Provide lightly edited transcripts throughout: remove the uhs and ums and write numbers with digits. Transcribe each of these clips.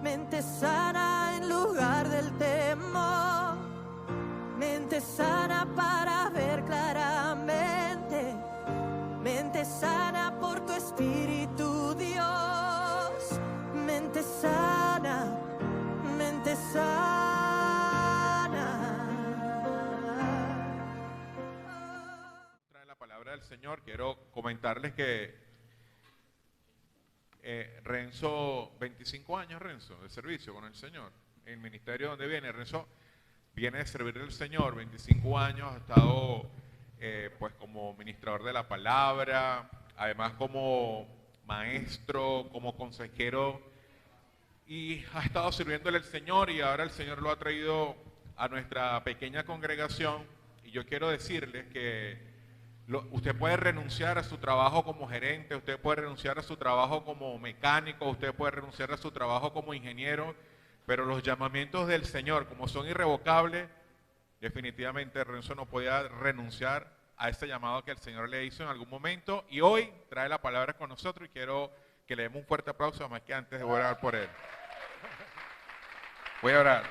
mente sana en lugar del temor, mente sana para ver claramente, mente sana por tu Espíritu, Dios, mente sana, mente sana. Trae la palabra del Señor. Quiero comentarles que Renzo, 25 años Renzo, de servicio con el Señor. El ministerio donde viene, Renzo viene de servirle al Señor, 25 años, ha estado pues como ministrador de la palabra, además como maestro, como consejero, y ha estado sirviéndole al Señor, y ahora el Señor lo ha traído a nuestra pequeña congregación. Y yo quiero decirles que usted puede renunciar a su trabajo como gerente, usted puede renunciar a su trabajo como mecánico, usted puede renunciar a su trabajo como ingeniero, pero los llamamientos del Señor, como son irrevocables, definitivamente Renzo no podía renunciar a ese llamado que el Señor le hizo en algún momento, y hoy trae la palabra con nosotros, y quiero que le demos un fuerte aplauso, más que antes de orar por él. Voy a orar.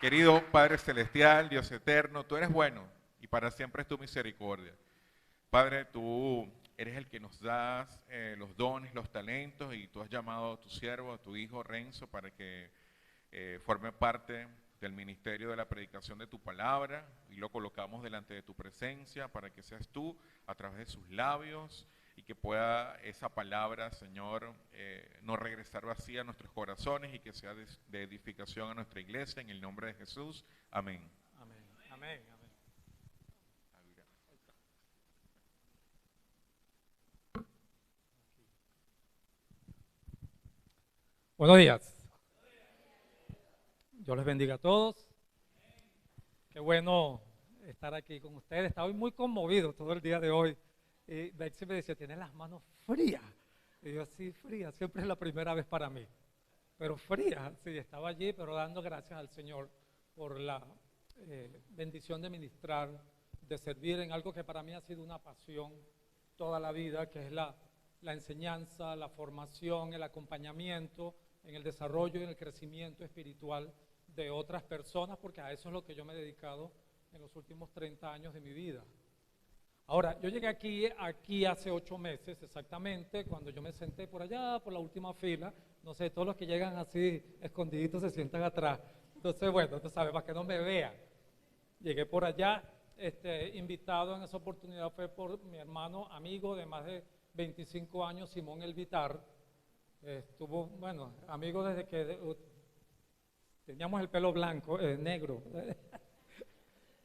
Querido Padre Celestial, Dios eterno, tú eres bueno y para siempre es tu misericordia. Padre, tú eres el que nos das los dones, los talentos, y tú has llamado a tu siervo, a tu hijo Renzo, para que forme parte del ministerio de la predicación de tu palabra, y lo colocamos delante de tu presencia para que seas tú a través de sus labios, y que pueda esa palabra, Señor, no regresar vacía a nuestros corazones, y que sea de edificación a nuestra iglesia, en el nombre de Jesús. Amén. Amén, amén, amén. Buenos días. Dios les bendiga a todos. Qué bueno estar aquí con ustedes. Estaba muy conmovido todo el día de hoy. Y Betsy me decía, tienes las manos frías. Y yo, sí, frías. Siempre es la primera vez para mí. Pero frías, sí, estaba allí, pero dando gracias al Señor por la bendición de ministrar, de servir en algo que para mí ha sido una pasión toda la vida, que es la enseñanza, la formación, el acompañamiento en el desarrollo y en el crecimiento espiritual de otras personas, porque a eso es lo que yo me he dedicado en los últimos 30 años de mi vida. Ahora, yo llegué aquí hace 8 meses exactamente, cuando yo me senté por allá, por la última fila. No sé, todos los que llegan así escondiditos se sientan atrás. Entonces, bueno, tú sabes, para que no me vean. Llegué por allá, invitado en esa oportunidad fue por mi hermano, amigo de más de 25 años, Simón Elvitar. Estuvo, bueno, amigo desde que teníamos el pelo blanco, negro.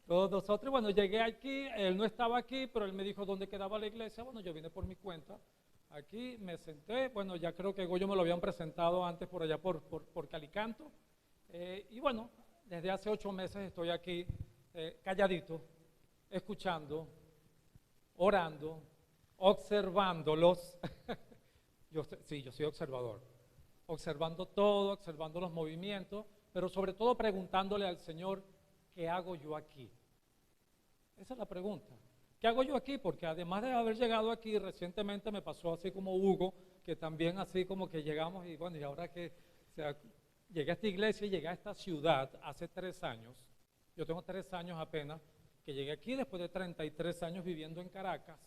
Todos nosotros, bueno, llegué aquí, él no estaba aquí, pero él me dijo dónde quedaba la iglesia. Bueno, yo vine por mi cuenta, aquí me senté, bueno, ya creo que Goyo me lo habían presentado antes por allá por Calicanto, y bueno, desde hace 8 meses estoy aquí calladito, escuchando, orando, observándolos. Sí, yo soy observador, observando todo, observando los movimientos, pero sobre todo preguntándole al Señor, ¿qué hago yo aquí? Esa es la pregunta. ¿Qué hago yo aquí? Porque además de haber llegado aquí, recientemente me pasó así como Hugo, que también así como que llegamos y bueno, y ahora que llegué a esta iglesia y llegué a esta ciudad hace 3 años, yo tengo 3 años apenas, que llegué aquí después de 33 años viviendo en Caracas.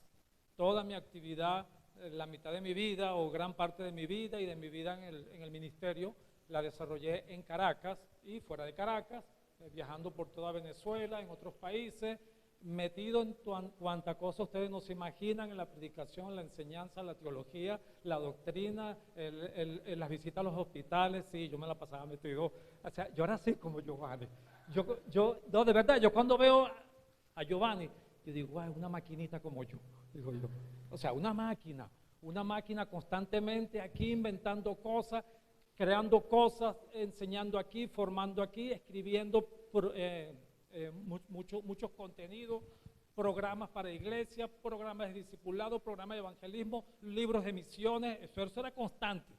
Toda mi actividad, la mitad de mi vida o gran parte de mi vida y de mi vida en el ministerio, la desarrollé en Caracas y fuera de Caracas, viajando por toda Venezuela, en otros países, metido en cuanta cosa ustedes no se imaginan, en la predicación, la enseñanza, la teología, la doctrina, las visitas a los hospitales. Sí, yo me la pasaba metido, o sea, yo era así como Giovanni. No, de verdad, yo cuando veo a Giovanni, yo digo, wow, una maquinita como yo, digo yo. O sea, una máquina constantemente aquí inventando cosas, creando cosas, enseñando aquí, formando aquí, escribiendo muchos contenidos, programas para iglesia, programas de discipulado, programas de evangelismo, libros de misiones. Eso era constante.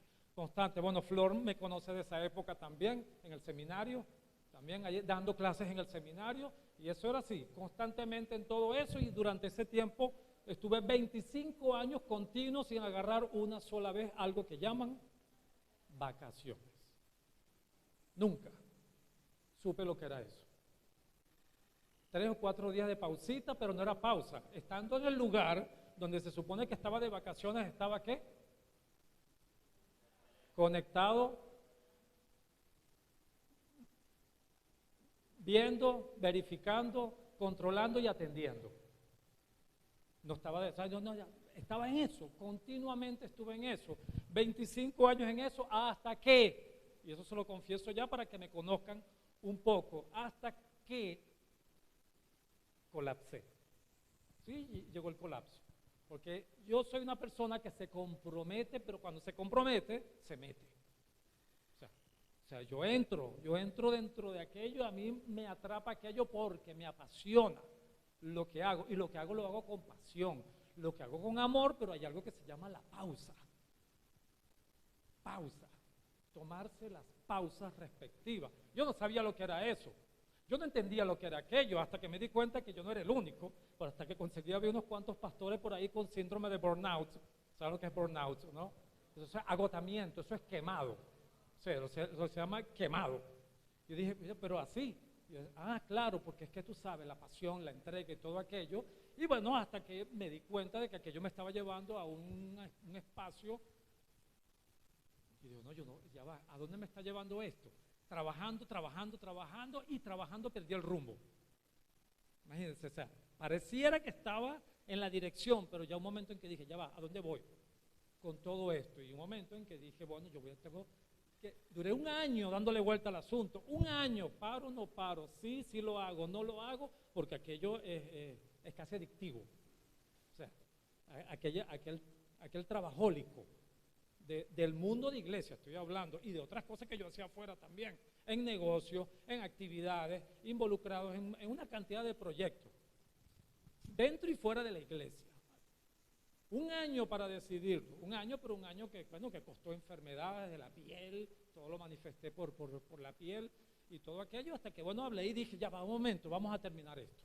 Bueno, Flor me conoce de esa época también, en el seminario, también allí, dando clases en el seminario, y eso era así, constantemente en todo eso, y durante ese tiempo estuve 25 años continuos sin agarrar una sola vez algo que llaman vacaciones. Nunca supe lo que era eso. 3 o 4 días de pausita, pero no era pausa. Estando en el lugar donde se supone que estaba de vacaciones, ¿estaba qué? Conectado, viendo, verificando, controlando y atendiendo. No estaba de, o sea, yo no, estaba en eso, continuamente estuve en eso, 25 años en eso, hasta que, y eso se lo confieso ya para que me conozcan un poco, hasta que colapsé. Sí, y llegó el colapso. Porque yo soy una persona que se compromete, pero cuando se compromete, se mete. O sea, yo entro dentro de aquello, a mí me atrapa aquello porque me apasiona lo que hago. Y lo que hago lo hago con pasión, lo que hago con amor, pero hay algo que se llama la pausa. Pausa. Tomarse las pausas respectivas. Yo no sabía lo que era eso. Yo no entendía lo que era aquello hasta que me di cuenta que yo no era el único, pero hasta que conseguí había unos cuantos pastores por ahí con síndrome de burnout. ¿Saben lo que es burnout, no? Eso es agotamiento, eso es quemado. O sea, eso se llama quemado. Yo dije, pero así. Yo, claro, porque es que tú sabes, la pasión, la entrega y todo aquello. Y bueno, hasta que me di cuenta de que aquello me estaba llevando a un espacio. Y digo, no, ya va, ¿a dónde me está llevando esto? Trabajando y trabajando perdí el rumbo. Imagínense, o sea, pareciera que estaba en la dirección, pero ya un momento en que dije, ya va, ¿a dónde voy con todo esto? Y un momento en que dije, bueno, tengo que, duré un año dándole vuelta al asunto, un año, paro, no paro, sí lo hago, no lo hago, porque aquello es casi adictivo. O sea, aquel trabajólico del mundo de iglesia, estoy hablando, y de otras cosas que yo hacía afuera también, en negocios, en actividades, involucrados en una cantidad de proyectos, dentro y fuera de la iglesia. Un año para decidirlo, pero un año que, bueno, que costó enfermedades de la piel, todo lo manifesté por la piel y todo aquello, hasta que, bueno, hablé y dije, ya va un momento, vamos a terminar esto.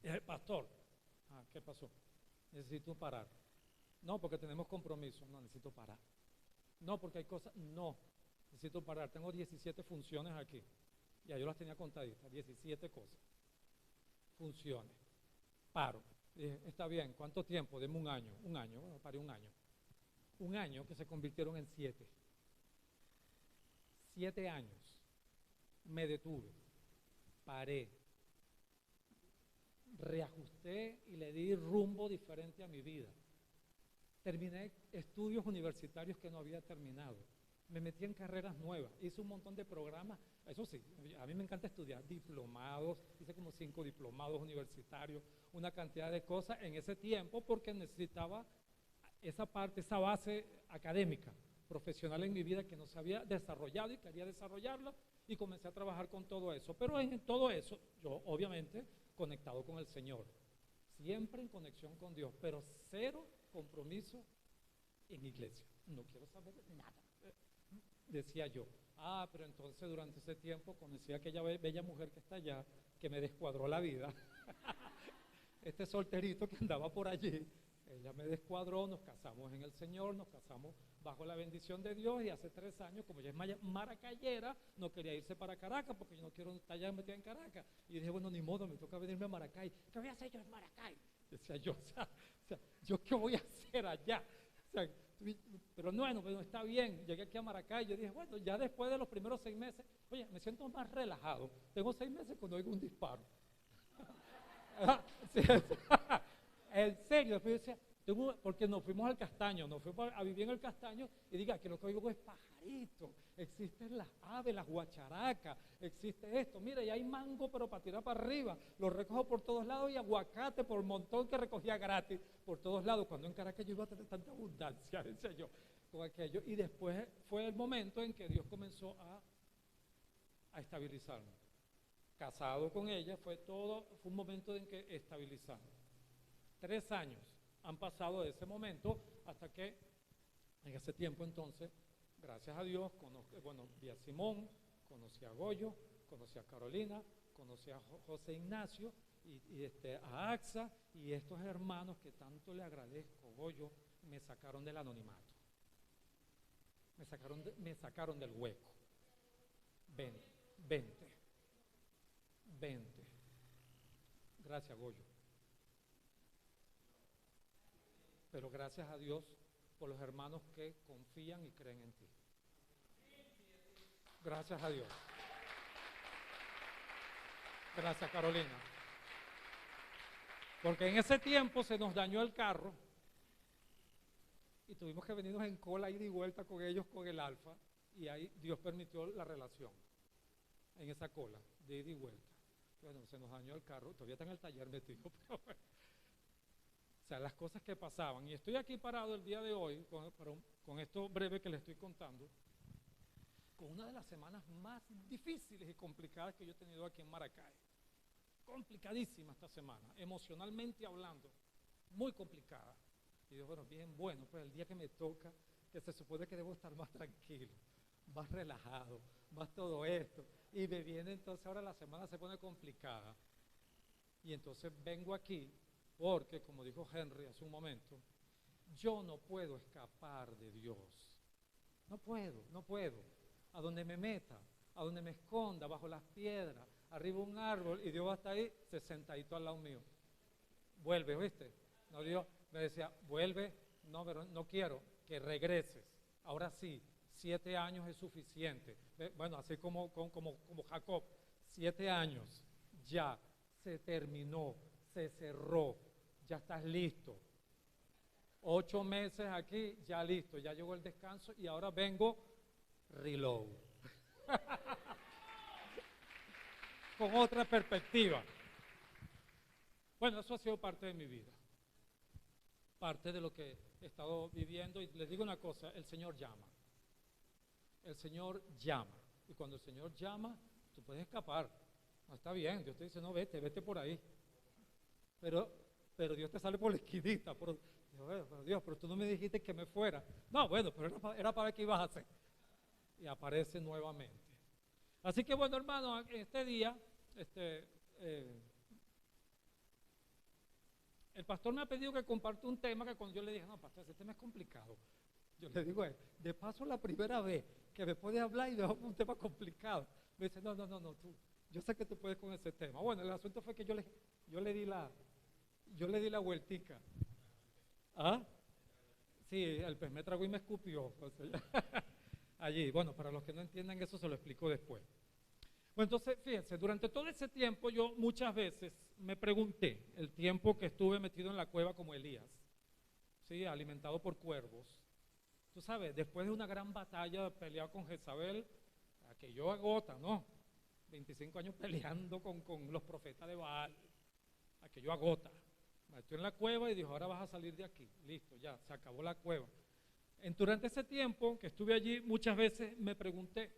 Y dije, pastor, ¿qué pasó? Necesito parar. No, porque tenemos compromiso. No, necesito parar. No, porque hay cosas. No, necesito parar. Tengo 17 funciones aquí. Ya yo las tenía contaditas, 17 cosas. Funciones. Paro. Dije, está bien, ¿cuánto tiempo? Deme un año. Un año, bueno, paré un año. Un año que se convirtieron en 7. 7 años. Me detuve. Paré. Reajusté y le di rumbo diferente a mi vida. Terminé estudios universitarios que no había terminado. Me metí en carreras nuevas. Hice un montón de programas. Eso sí, a mí me encanta estudiar diplomados. Hice como 5 diplomados universitarios, una cantidad de cosas en ese tiempo porque necesitaba esa parte, esa base académica, profesional en mi vida que no se había desarrollado y quería desarrollarla y comencé a trabajar con todo eso. Pero en todo eso, yo obviamente conectado con el Señor. Siempre en conexión con Dios, pero cero compromiso en iglesia. No quiero saber nada. Decía yo, pero entonces durante ese tiempo conocí a aquella bella mujer que está allá, que me descuadró la vida. Este solterito que andaba por allí, ella me descuadró, nos casamos en el Señor, nos casamos bajo la bendición de Dios y hace 3 años, como ella es maracayera, no quería irse para Caracas porque yo no quiero estar ya metida en Caracas. Y dije, bueno, ni modo, me toca venirme a Maracay. ¿Qué voy a hacer yo en Maracay? Decía yo, o sea, ¿yo qué voy a hacer allá? O sea, pero bueno, está bien, llegué aquí a Maracay, yo dije, bueno, ya después de los primeros 6 meses, oye, me siento más relajado, tengo 6 meses cuando oigo un disparo. En serio, después yo decía, porque nos fuimos al Castaño, nos fuimos a vivir en el Castaño y diga que lo que oigo es pajarito, existen las aves, las guacharacas, existe esto, mira, y hay mango pero para tirar para arriba, lo recojo por todos lados y aguacate por montón que recogía gratis por todos lados, cuando en Caracas yo iba a tener tanta abundancia, decía yo, con aquello, y después fue el momento en que Dios comenzó a estabilizarme. Casado con ella, fue un momento en que estabilizamos. 3 años han pasado de ese momento hasta que en ese tiempo entonces, gracias a Dios, vi a Simón, conocí a Goyo, conocí a Carolina, conocí a José Ignacio y a Axa y estos hermanos que tanto le agradezco, Goyo, me sacaron del anonimato. me sacaron del hueco. 20. Gracias, Goyo. Pero gracias a Dios por los hermanos que confían y creen en ti. Gracias a Dios. Gracias, Carolina. Porque en ese tiempo se nos dañó el carro y tuvimos que venirnos en cola, ida y vuelta con ellos, con el Alfa, y ahí Dios permitió la relación en esa cola, de ida y vuelta. Bueno, se nos dañó el carro, todavía está en el taller metido, pero bueno. O sea, las cosas que pasaban. Y estoy aquí parado el día de hoy, con esto breve que les estoy contando, con una de las semanas más difíciles y complicadas que yo he tenido aquí en Maracay. Complicadísima esta semana, emocionalmente hablando, muy complicada. Y digo, bueno, pues el día que me toca, que se supone que debo estar más tranquilo, más relajado, más todo esto, y me viene entonces ahora la semana se pone complicada. Y entonces vengo aquí porque, como dijo Henry hace un momento, yo no puedo escapar de Dios. No puedo. A donde me meta, a donde me esconda, bajo las piedras, arriba un árbol, y Dios va a estar ahí, sentadito al lado mío. Vuelve, ¿oíste? No, Dios me decía, vuelve, no, pero no quiero que regreses. Ahora sí, 7 años es suficiente. Bueno, así como Jacob, 7 años, ya, se terminó, se cerró, ya estás listo. 8 meses aquí, ya listo, ya llegó el descanso y ahora vengo reload. Con otra perspectiva. Bueno, eso ha sido parte de mi vida, parte de lo que he estado viviendo, y les digo una cosa, el Señor llama. El Señor llama, y cuando el Señor llama, tú puedes escapar. No, está bien, Dios te dice, no, vete por ahí. Pero Dios te sale por la esquinita. Pero Dios, pero tú no me dijiste que me fuera. No, bueno, pero era para ver qué ibas a hacer. Y aparece nuevamente. Así que bueno, hermano, este día, el pastor me ha pedido que comparta un tema que cuando yo le dije, no, pastor, ese tema es complicado. Yo le digo, de paso la primera vez que me puede hablar y dejo un tema complicado. Me dice, no, tú, yo sé que tú puedes con ese tema. Bueno, el asunto fue que yo le di la vueltica. ¿Ah? Sí, el pez me tragó y me escupió. Allí, bueno, para los que no entiendan eso se lo explico después. Bueno, entonces, fíjense, durante todo ese tiempo yo muchas veces me pregunté, el tiempo que estuve metido en la cueva como Elías, ¿sí? Alimentado por cuervos. Tú sabes, después de una gran batalla peleado con Jezabel, aquello agota, ¿no? 25 años peleando con los profetas de Baal, aquello agota. Me metió en la cueva y dijo, ahora vas a salir de aquí, listo, ya, se acabó la cueva. Durante ese tiempo que estuve allí, muchas veces me pregunté,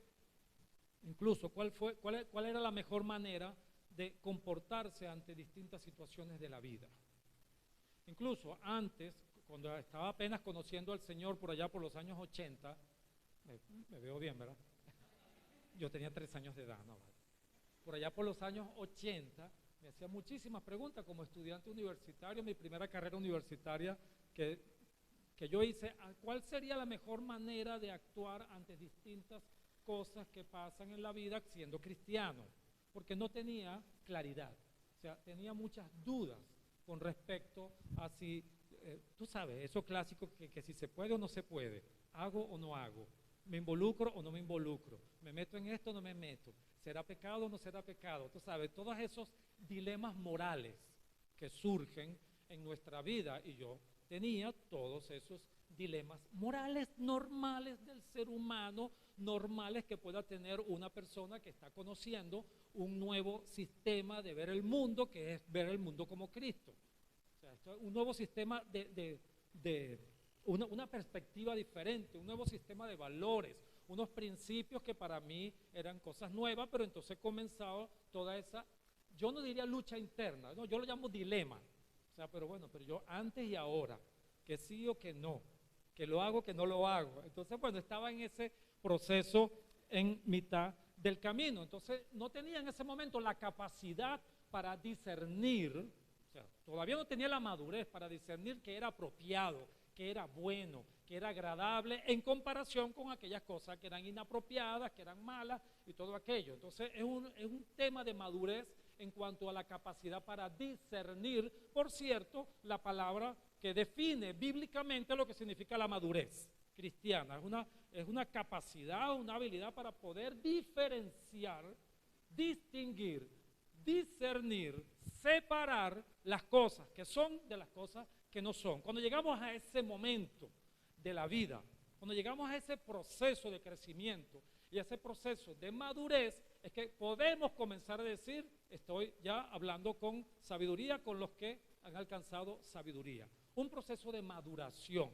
incluso, cuál era la mejor manera de comportarse ante distintas situaciones de la vida. Incluso antes, cuando estaba apenas conociendo al Señor por allá por los años 80, me veo bien, ¿verdad? Yo tenía 3 años de edad, ¿no? Por allá por los años 80, me hacía muchísimas preguntas como estudiante universitario, mi primera carrera universitaria que yo hice, ¿cuál sería la mejor manera de actuar ante distintas cosas que pasan en la vida siendo cristiano? Porque no tenía claridad, o sea, tenía muchas dudas con respecto a si, tú sabes, eso clásico que si se puede o no se puede, hago o no hago, me involucro o no me involucro, me meto en esto o no me meto, será pecado o no será pecado, tú sabes, todos esos dilemas morales que surgen en nuestra vida, y yo tenía todos esos dilemas morales normales del ser humano, normales que pueda tener una persona que está conociendo un nuevo sistema de ver el mundo, que es ver el mundo como Cristo. O sea, esto es un nuevo sistema una perspectiva diferente, un nuevo sistema de valores, unos principios que para mí eran cosas nuevas, pero entonces comenzaba toda esa, yo no diría lucha interna, no, yo lo llamo dilema. O sea, pero bueno, pero yo antes y ahora, que sí o que no, que lo hago, que no lo hago. Entonces, bueno, estaba en ese proceso en mitad del camino. Entonces, no tenía en ese momento la capacidad para discernir, o sea, todavía no tenía la madurez para discernir qué era apropiado, que era bueno, que era agradable, en comparación con aquellas cosas que eran inapropiadas, que eran malas y todo aquello. Entonces es un tema de madurez en cuanto a la capacidad para discernir. Por cierto, la palabra que define bíblicamente lo que significa la madurez cristiana es una capacidad, una habilidad para poder diferenciar, distinguir, discernir, separar las cosas que son de las cosas que no son. Cuando llegamos a ese momento de la vida, cuando llegamos a ese proceso de crecimiento y a ese proceso de madurez, es que podemos comenzar a decir, estoy ya hablando con sabiduría, con los que han alcanzado sabiduría. Un proceso de maduración.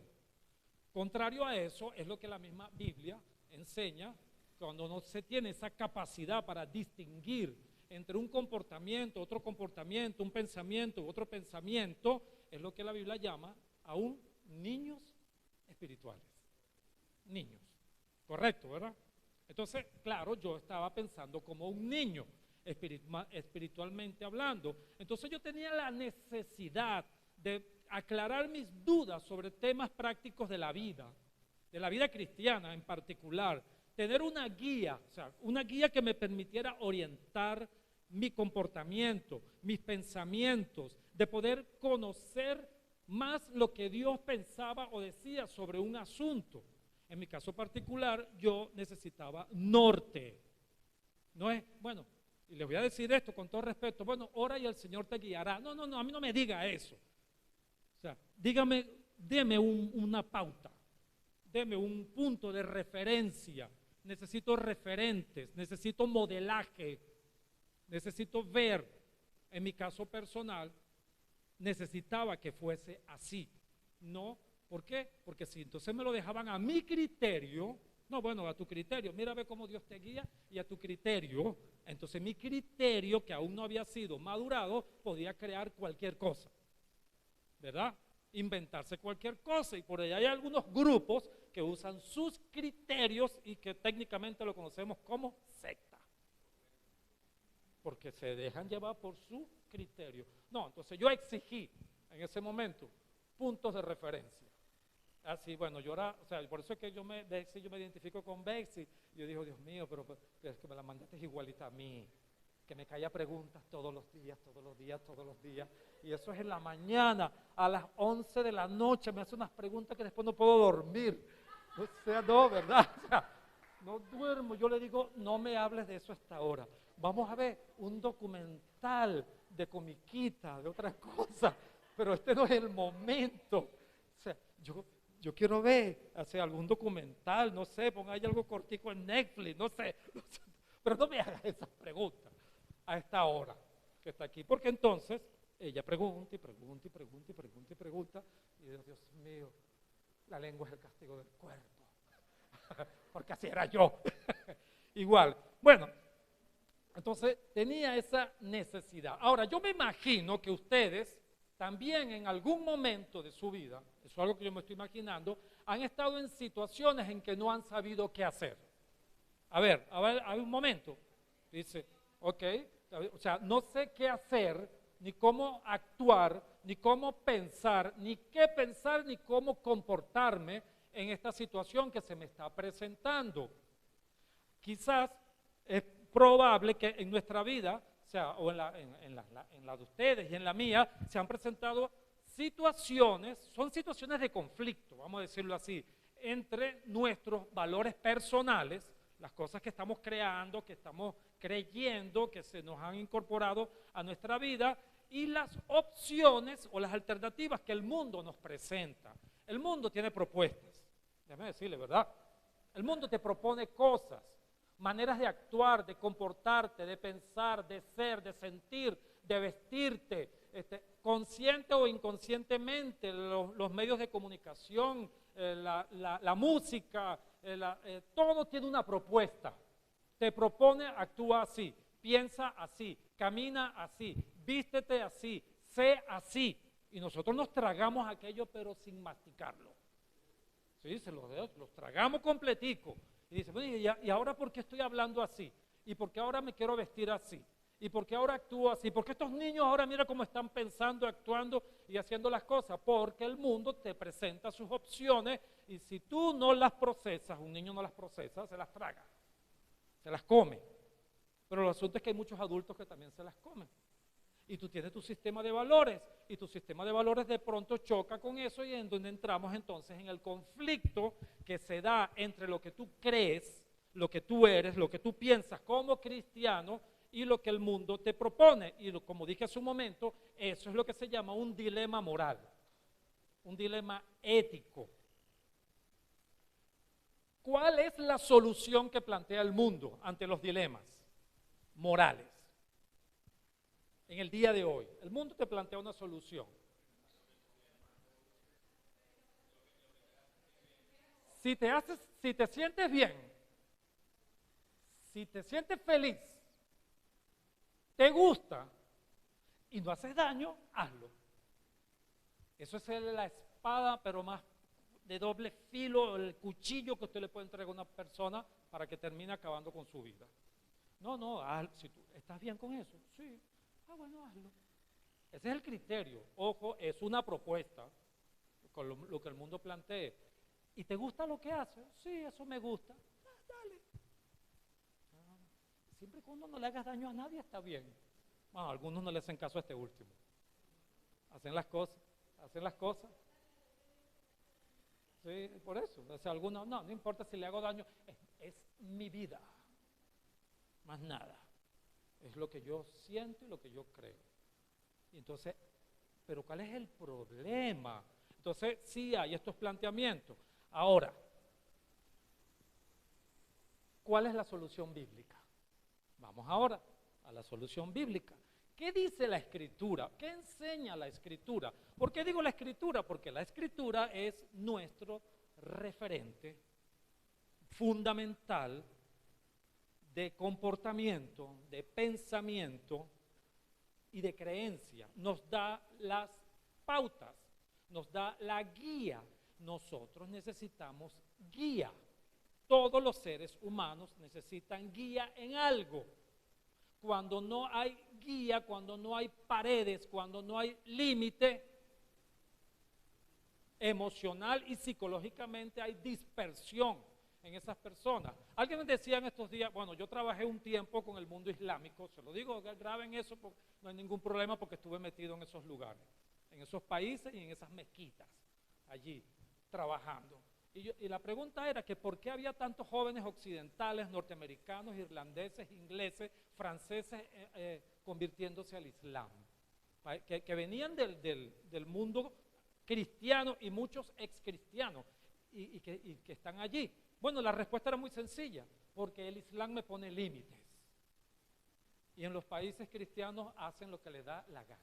Contrario a eso es lo que la misma Biblia enseña, cuando no se tiene esa capacidad para distinguir entre un comportamiento, otro comportamiento, un pensamiento, otro pensamiento, es lo que la Biblia llama aún niños espirituales. Niños, correcto, ¿verdad? Entonces, claro, yo estaba pensando como un niño, espiritualmente hablando. Entonces yo tenía la necesidad de aclarar mis dudas sobre temas prácticos de la vida cristiana en particular. Tener una guía, o sea, una guía que me permitiera orientar mi comportamiento, mis pensamientos, de poder conocer más lo que Dios pensaba o decía sobre un asunto. En mi caso particular, yo necesitaba norte. No es, bueno, y les voy a decir esto con todo respeto, bueno, ora y el Señor te guiará. No, a mí no me diga eso. O sea, deme una pauta, deme un punto de referencia. Necesito referentes, necesito modelaje, necesito ver. En mi caso personal, necesitaba que fuese así. No, ¿por qué? Porque si entonces me lo dejaban a mi criterio, no, bueno, a tu criterio, mira ve cómo Dios te guía y a tu criterio, entonces mi criterio, que aún no había sido madurado, podía crear cualquier cosa, ¿verdad? Inventarse cualquier cosa, y por ahí hay algunos grupos que usan sus criterios y que técnicamente lo conocemos como secta, porque se dejan llevar por su criterio. No, entonces yo exigí en ese momento puntos de referencia. Así, bueno, yo era, o sea, por eso es que yo me identifico con Betsy. Yo digo, Dios mío, pero es que me la mandaste igualita a mí, que me caía preguntas todos los días, y eso es en la mañana, a las 11 de la noche me hace unas preguntas que después no puedo dormir. O sea, no, ¿verdad? O sea, no duermo. Yo le digo, no me hables de eso hasta ahora. Vamos a ver un documental de comiquita, de otra cosa, pero este no es el momento. O sea, yo quiero ver, algún documental, no sé, ponga ahí algo cortico en Netflix, no sé, pero no me hagas esas preguntas a esta hora que está aquí, porque entonces ella pregunta y Dios mío, la lengua es el castigo del cuerpo, porque así era yo. Igual, bueno, entonces tenía esa necesidad. Ahora, yo me imagino que ustedes también en algún momento de su vida, eso es algo que yo me estoy imaginando, han estado en situaciones en que no han sabido qué hacer. A ver, hay un momento, dice, ok, o sea, no sé qué hacer, ni cómo actuar, ni cómo pensar, ni qué pensar, ni cómo comportarme en esta situación que se me está presentando. Quizás es probable que en nuestra vida, o sea, o en la de ustedes y en la mía, se han presentado situaciones, son situaciones de conflicto, vamos a decirlo así, entre nuestros valores personales, las cosas que estamos creando, que estamos creyendo, que se nos han incorporado a nuestra vida, y las opciones o las alternativas que el mundo nos presenta. El mundo tiene propuestas, déjame decirle, ¿verdad? El mundo te propone cosas, maneras de actuar, de comportarte, de pensar, de ser, de sentir, de vestirte, consciente o inconscientemente, los medios de comunicación, la música, todo tiene una propuesta. Te propone, actúa así, piensa así, camina así, vístete así, sé así. Y nosotros nos tragamos aquello pero sin masticarlo. Sí, los tragamos completico. Y dice, bueno, ¿y ahora por qué estoy hablando así? ¿Y por qué ahora me quiero vestir así? ¿Y por qué ahora actúo así? ¿Por qué estos niños ahora mira cómo están pensando, actuando y haciendo las cosas? Porque el mundo te presenta sus opciones y si tú no las procesas, un niño no las procesa, se las traga, se las come. Pero el asunto es que hay muchos adultos que también se las comen. Y tú tienes tu sistema de valores y tu sistema de valores de pronto choca con eso y en donde entramos entonces en el conflicto que se da entre lo que tú crees, lo que tú eres, lo que tú piensas como cristiano y lo que el mundo te propone. Y como dije hace un momento, eso es lo que se llama un dilema moral, un dilema ético. ¿Cuál es la solución que plantea el mundo ante los dilemas morales? En el día de hoy, el mundo te plantea una solución. Si te sientes bien, si te sientes feliz, te gusta y no haces daño, hazlo. Eso es la espada, pero más de doble filo, el cuchillo que usted le puede entregar a una persona para que termine acabando con su vida. No, si tú estás bien con eso, sí. Bueno, hazlo. Ese es el criterio. Ojo, es una propuesta, con lo que el mundo plantee. ¿Y te gusta lo que haces? Sí, eso me gusta. Dale. Siempre y cuando no le hagas daño a nadie está bien. Bueno, algunos no le hacen caso a este último. Hacen las cosas. Sí, por eso. O sea, algunos, no importa si le hago daño, es mi vida. Más nada. Es lo que yo siento y lo que yo creo. Y entonces, ¿pero cuál es el problema? Entonces, sí hay estos planteamientos. Ahora, ¿cuál es la solución bíblica? Vamos ahora a la solución bíblica. ¿Qué dice la Escritura? ¿Qué enseña la Escritura? ¿Por qué digo la Escritura? Porque la Escritura es nuestro referente fundamental de comportamiento, de pensamiento y de creencia. Nos da las pautas, nos da la guía. Nosotros necesitamos guía. Todos los seres humanos necesitan guía en algo. Cuando no hay guía, cuando no hay paredes, cuando no hay límite emocional y psicológicamente, hay dispersión en esas personas. Alguien me decía en estos días, bueno, yo trabajé un tiempo con el mundo islámico, se lo digo, graben eso, porque no hay ningún problema porque estuve metido en esos lugares, en esos países y en esas mezquitas, allí, trabajando. Y la pregunta era que por qué había tantos jóvenes occidentales, norteamericanos, irlandeses, ingleses, franceses, convirtiéndose al Islam, que venían del mundo cristiano y muchos excristianos y que están allí. Bueno, la respuesta era muy sencilla, porque el Islam me pone límites. Y en los países cristianos hacen lo que les da la gana.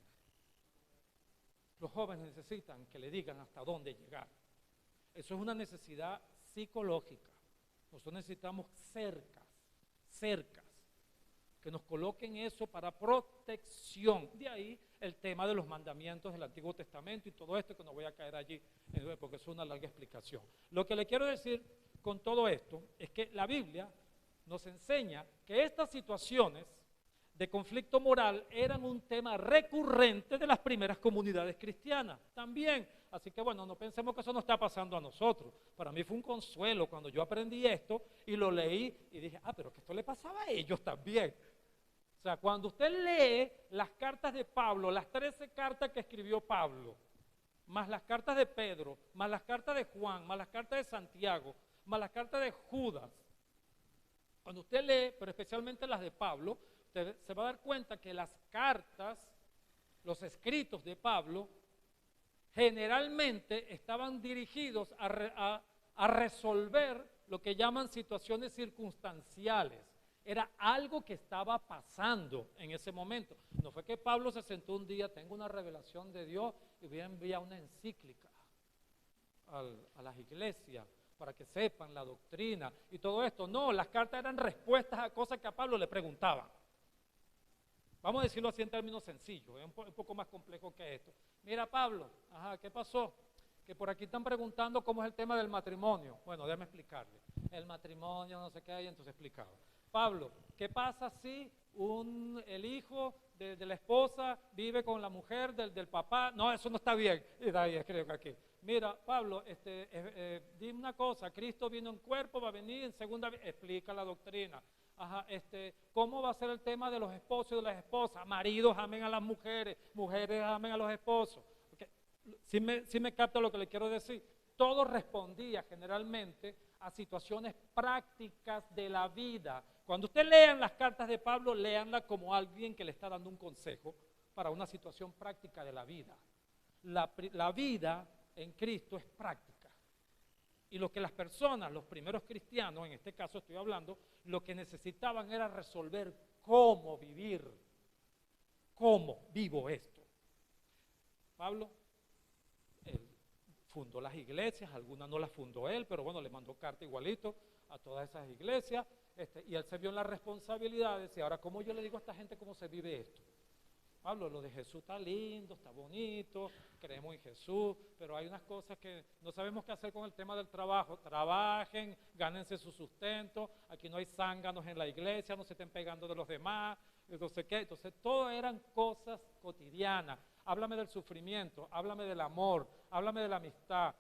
Los jóvenes necesitan que le digan hasta dónde llegar. Eso es una necesidad psicológica. Nosotros necesitamos cercas, que nos coloquen eso para protección. De ahí el tema de los mandamientos del Antiguo Testamento y todo esto, que no voy a caer allí, porque es una larga explicación. Lo que le quiero decir con todo esto es que la Biblia nos enseña que estas situaciones de conflicto moral eran un tema recurrente de las primeras comunidades cristianas también. Así que bueno, no pensemos que eso no está pasando a nosotros. Para mí fue un consuelo cuando yo aprendí esto y lo leí y dije, pero que esto le pasaba a ellos también. O sea, cuando usted lee las cartas de Pablo, las 13 cartas que escribió Pablo, más las cartas de Pedro, más las cartas de Juan, más las cartas de Santiago, más las cartas de Judas, cuando usted lee, pero especialmente las de Pablo, usted se va a dar cuenta que las cartas, los escritos de Pablo, generalmente estaban dirigidos a resolver lo que llaman situaciones circunstanciales. Era algo que estaba pasando en ese momento. No fue que Pablo se sentó un día, tengo una revelación de Dios y voy a enviar una encíclica a las iglesias para que sepan la doctrina y todo esto. No, las cartas eran respuestas a cosas que a Pablo le preguntaban. Vamos a decirlo así en términos sencillos, es un poco más complejo que esto. Mira, Pablo, ¿qué pasó? que por aquí están preguntando cómo es el tema del matrimonio. Bueno, déjame explicarle. El matrimonio, no sé qué hay, entonces explicaba. Pablo, ¿qué pasa si el hijo de la esposa vive con la mujer del papá? No, eso no está bien. Y de ahí creo que aquí. Mira, Pablo, dime una cosa, Cristo vino en cuerpo, va a venir en segunda vez, explica la doctrina. Ajá, ¿cómo va a ser el tema de los esposos y de las esposas? Maridos amen a las mujeres, mujeres amen a los esposos. Si me capta lo que le quiero decir. Todo respondía generalmente a situaciones prácticas de la vida. Cuando usted lean las cartas de Pablo, léanla como alguien que le está dando un consejo para una situación práctica de la vida. La vida en Cristo es práctica. Y lo que las personas, los primeros cristianos, en este caso estoy hablando, lo que necesitaban era resolver cómo vivir, cómo vivo esto. Pablo, él fundó las iglesias, algunas no las fundó él, pero bueno, le mandó carta igualito a todas esas iglesias, y él se vio en la responsabilidad de decir, ahora, ¿cómo yo le digo a esta gente cómo se vive esto? Pablo, lo de Jesús está lindo, está bonito, creemos en Jesús, pero hay unas cosas que no sabemos qué hacer con el tema del trabajo. Trabajen, gánense su sustento, aquí no hay zánganos en la iglesia, no se estén pegando de los demás, entonces, ¿qué? Entonces, todo eran cosas cotidianas. Háblame del sufrimiento, háblame del amor, háblame de la amistad,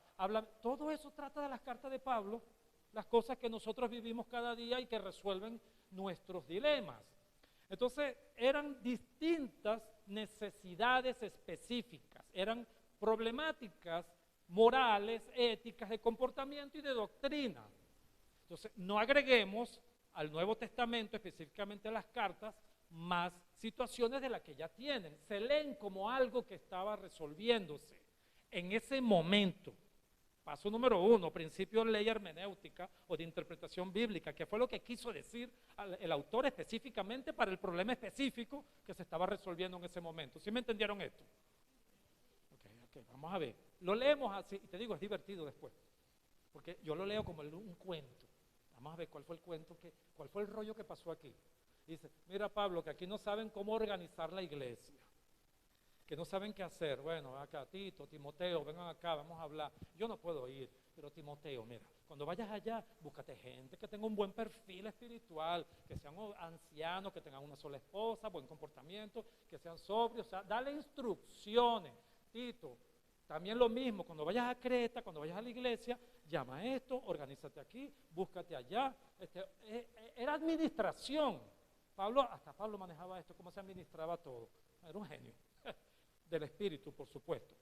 todo eso trata de las cartas de Pablo, las cosas que nosotros vivimos cada día y que resuelven nuestros dilemas. Entonces, eran distintas necesidades específicas, eran problemáticas morales, éticas, de comportamiento y de doctrina. Entonces, no agreguemos al Nuevo Testamento, específicamente a las cartas, más situaciones de las que ya tienen. Se leen como algo que estaba resolviéndose en ese momento. Paso número 1, principio de ley hermenéutica o de interpretación bíblica, que fue lo que quiso decir el autor específicamente para el problema específico que se estaba resolviendo en ese momento. ¿Sí me entendieron esto? Ok, vamos a ver. Lo leemos así, y te digo, es divertido después, porque yo lo leo como un cuento. Vamos a ver cuál fue el cuento, cuál fue el rollo que pasó aquí. Dice, mira Pablo, que aquí no saben cómo organizar la iglesia, que no saben qué hacer. Bueno, acá Tito, Timoteo, vengan acá, vamos a hablar. Yo no puedo ir, pero Timoteo, mira, cuando vayas allá, búscate gente que tenga un buen perfil espiritual, que sean ancianos, que tengan una sola esposa, buen comportamiento, que sean sobrios, o sea, dale instrucciones. Tito, también lo mismo, cuando vayas a Creta, cuando vayas a la iglesia, llama a esto, organízate aquí, búscate allá. Era administración. Hasta Pablo manejaba esto, cómo se administraba todo. Era un genio del espíritu, por supuesto.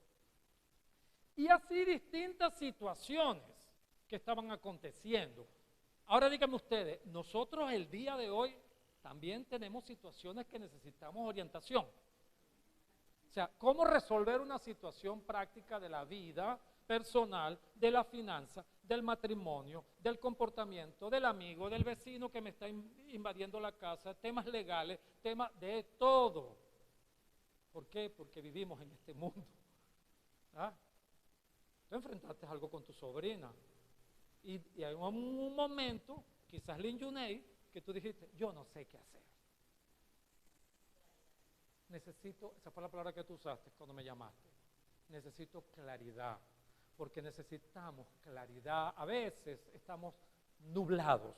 Y así distintas situaciones que estaban aconteciendo. Ahora díganme ustedes, nosotros el día de hoy también tenemos situaciones que necesitamos orientación. O sea, cómo resolver una situación práctica de la vida personal, de la finanza, del matrimonio, del comportamiento, del amigo, del vecino que me está invadiendo la casa, temas legales, temas de todo. ¿Por qué? Porque vivimos en este mundo. ¿Ah? Tú enfrentaste algo con tu sobrina y hay un momento, quizás Lin Yunei, que tú dijiste, yo no sé qué hacer. Esa fue la palabra que tú usaste cuando me llamaste. Necesito claridad, porque necesitamos claridad. A veces estamos nublados.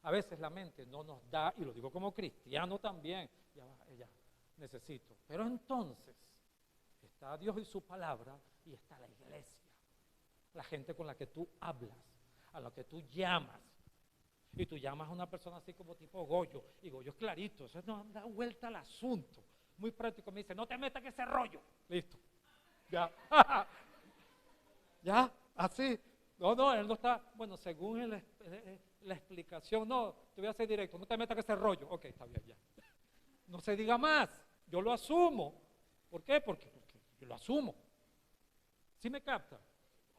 A veces la mente no nos da, y lo digo como cristiano también, ya necesito. Pero entonces está Dios y su palabra y está la iglesia, la gente con la que tú hablas, a la que tú llamas. Y tú llamas a una persona así como tipo Goyo, y Goyo es clarito, eso no da vuelta al asunto. Muy práctico, me dice, no te metas en ese rollo. Listo. Ya. Ya, así. No, él no está, bueno, según la explicación, no, te voy a hacer directo, no te metas en ese rollo. Ok, está bien, ya. No se diga más, yo lo asumo. ¿Por qué? Porque yo lo asumo. ¿Sí me capta?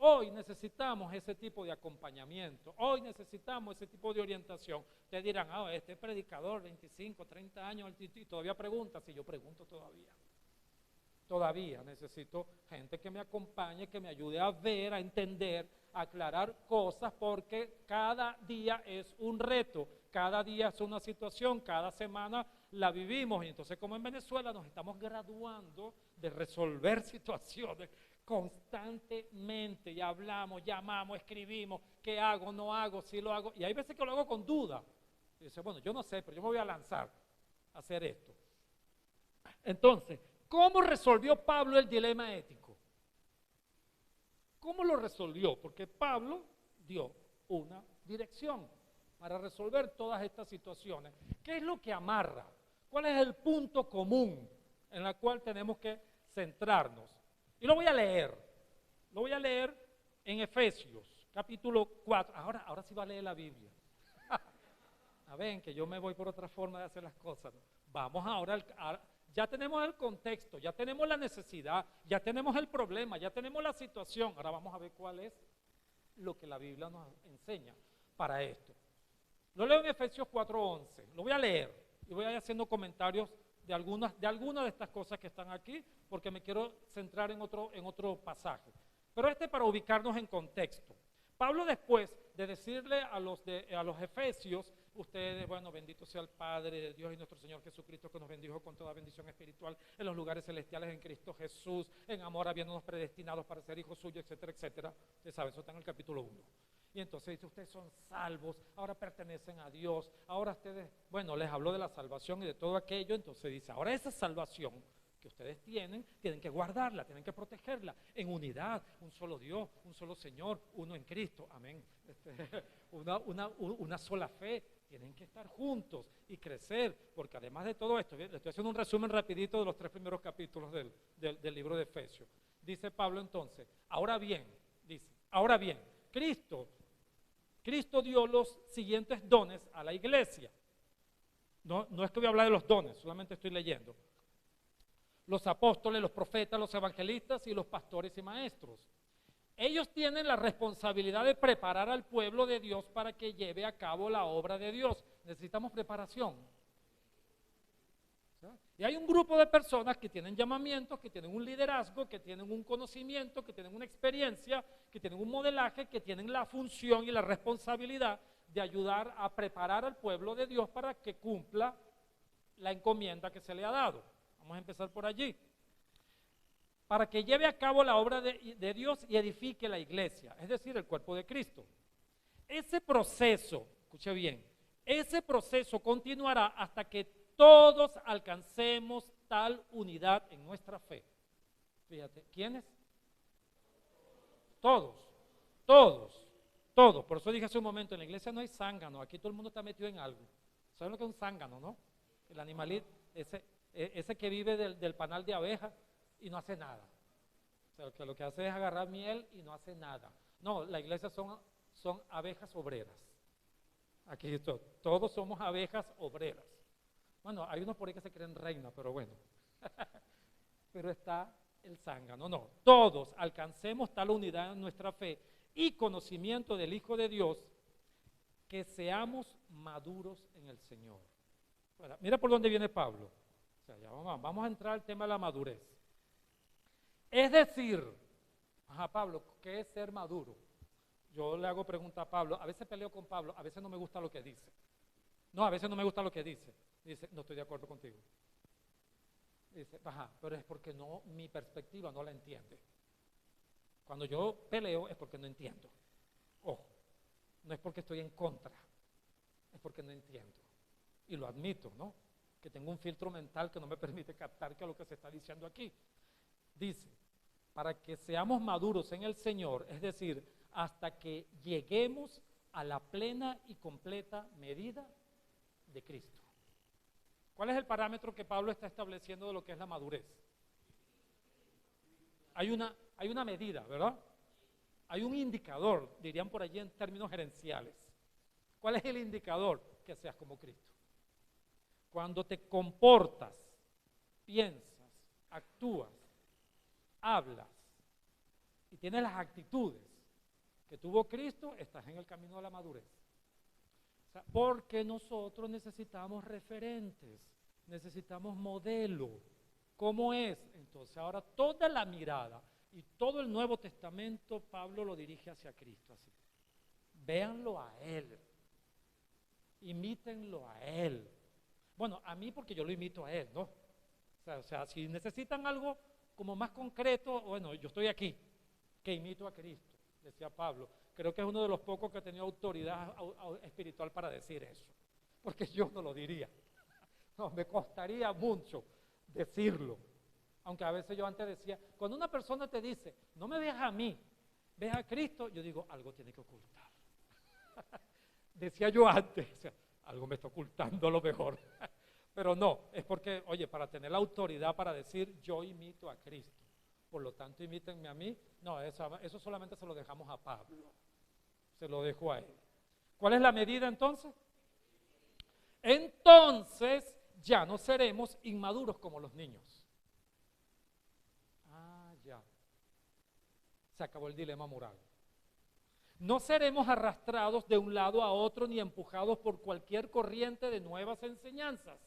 Hoy necesitamos ese tipo de acompañamiento, hoy necesitamos ese tipo de orientación. Ustedes dirán, este predicador, 25, 30 años, y todavía pregunta, si yo pregunto todavía. Todavía necesito gente que me acompañe, que me ayude a ver, a entender, a aclarar cosas, porque cada día es un reto, cada día es una situación, cada semana la vivimos. Y entonces, como en Venezuela nos estamos graduando de resolver situaciones constantemente, y hablamos, llamamos, escribimos, ¿qué hago, no hago, sí lo hago? Y hay veces que lo hago con duda. Y dice, bueno, yo no sé, pero yo me voy a lanzar a hacer esto. Entonces, ¿cómo resolvió Pablo el dilema ético? ¿Cómo lo resolvió? Porque Pablo dio una dirección para resolver todas estas situaciones. ¿Qué es lo que amarra? ¿Cuál es el punto común en el cual tenemos que centrarnos? Y lo voy a leer. Lo voy a leer en Efesios, capítulo 4. Ahora sí va a leer la Biblia. A ver, que yo me voy por otra forma de hacer las cosas. Vamos ahora ya tenemos el contexto, ya tenemos la necesidad, ya tenemos el problema, ya tenemos la situación. Ahora vamos a ver cuál es lo que la Biblia nos enseña para esto. Lo leo en Efesios 4:11. Lo voy a leer y voy a ir haciendo comentarios de algunas de estas cosas que están aquí, porque me quiero centrar en otro pasaje. Pero para ubicarnos en contexto. Pablo, después de decirle a los efesios, ustedes, bueno, bendito sea el Padre de Dios y nuestro Señor Jesucristo, que nos bendijo con toda bendición espiritual en los lugares celestiales en Cristo Jesús, en amor habiéndonos predestinados para ser hijos suyos, etcétera, etcétera. Ustedes saben, eso está en el capítulo 1. Y entonces dice, ustedes son salvos, ahora pertenecen a Dios, ahora ustedes, bueno, les habló de la salvación y de todo aquello, entonces dice, ahora esa salvación que ustedes tienen que guardarla, tienen que protegerla en unidad, un solo Dios, un solo Señor, uno en Cristo, amén. Una sola fe, tienen que estar juntos y crecer, porque además de todo esto, le estoy haciendo un resumen rapidito de los 3 primeros capítulos del libro de Efesios. Dice Pablo entonces, ahora bien, Cristo dio los siguientes dones a la iglesia. No es que voy a hablar de los dones, solamente estoy leyendo. Los apóstoles, los profetas, los evangelistas y los pastores y maestros. Ellos tienen la responsabilidad de preparar al pueblo de Dios para que lleve a cabo la obra de Dios. Necesitamos preparación. ¿Sí? Y hay un grupo de personas que tienen llamamientos, que tienen un liderazgo, que tienen un conocimiento, que tienen una experiencia, que tienen un modelaje, que tienen la función y la responsabilidad de ayudar a preparar al pueblo de Dios para que cumpla la encomienda que se le ha dado. Vamos a empezar por allí. Para que lleve a cabo la obra de Dios y edifique la iglesia, es decir, el cuerpo de Cristo. Ese proceso, escuche bien, ese proceso continuará hasta que todos alcancemos tal unidad en nuestra fe. Fíjate, ¿quiénes? Todos. Por eso dije hace un momento, en la iglesia no hay zángano, aquí todo el mundo está metido en algo. ¿Saben lo que es un zángano, no? El animalito, ese que vive del panal de abejas y no hace nada. O sea, que lo que hace es agarrar miel y no hace nada. No, la iglesia son abejas obreras. Aquí todos somos abejas obreras. Bueno, hay unos por ahí que se creen reina, pero bueno. Pero está el zángano. No, todos alcancemos tal unidad en nuestra fe y conocimiento del Hijo de Dios, que seamos maduros en el Señor. Bueno, mira por dónde viene Pablo. O sea, ya vamos a entrar al tema de la madurez. Es decir, Pablo, ¿qué es ser maduro? Yo le hago pregunta a Pablo, a veces peleo con Pablo, a veces no me gusta lo que dice. No, a veces no me gusta lo que dice. Dice, no estoy de acuerdo contigo. Dice, pero es porque mi perspectiva no la entiende. Cuando yo peleo es porque no entiendo. Ojo, no es porque estoy en contra, es porque no entiendo. Y lo admito, ¿no? Que tengo un filtro mental que no me permite captar que lo que se está diciendo aquí. Dice, para que seamos maduros en el Señor, es decir, hasta que lleguemos a la plena y completa medida de Cristo. ¿Cuál es el parámetro que Pablo está estableciendo de lo que es la madurez? Hay una medida, ¿verdad? Hay un indicador, dirían por allí en términos gerenciales. ¿Cuál es el indicador? Que seas como Cristo. Cuando te comportas, piensas, actúas, hablas y tienes las actitudes que tuvo Cristo, estás en el camino de la madurez. O sea, porque nosotros necesitamos referentes, necesitamos modelo. ¿Cómo es? Entonces ahora toda la mirada y todo el Nuevo Testamento Pablo lo dirige hacia Cristo así. Véanlo a Él, imítenlo a Él. Bueno, a mí porque yo lo imito a Él, ¿no? O sea, si necesitan algo como más concreto, bueno, yo estoy aquí, que imito a Cristo, decía Pablo. Creo que es uno de los pocos que ha tenido autoridad espiritual para decir eso, porque yo no lo diría. No, me costaría mucho decirlo. Aunque a veces yo antes decía, cuando una persona te dice, no me veas a mí, ves a Cristo, yo digo, algo tiene que ocultar. Decía yo antes, o sea, algo me está ocultando a lo mejor. Pero no, es porque, oye, para tener la autoridad para decir, yo imito a Cristo, por lo tanto imítenme a mí, no, eso solamente se lo dejamos a Pablo, se lo dejo a él. ¿Cuál es la medida entonces? Entonces ya no seremos inmaduros como los niños. Ah, ya. Se acabó el dilema moral. No seremos arrastrados de un lado a otro ni empujados por cualquier corriente de nuevas enseñanzas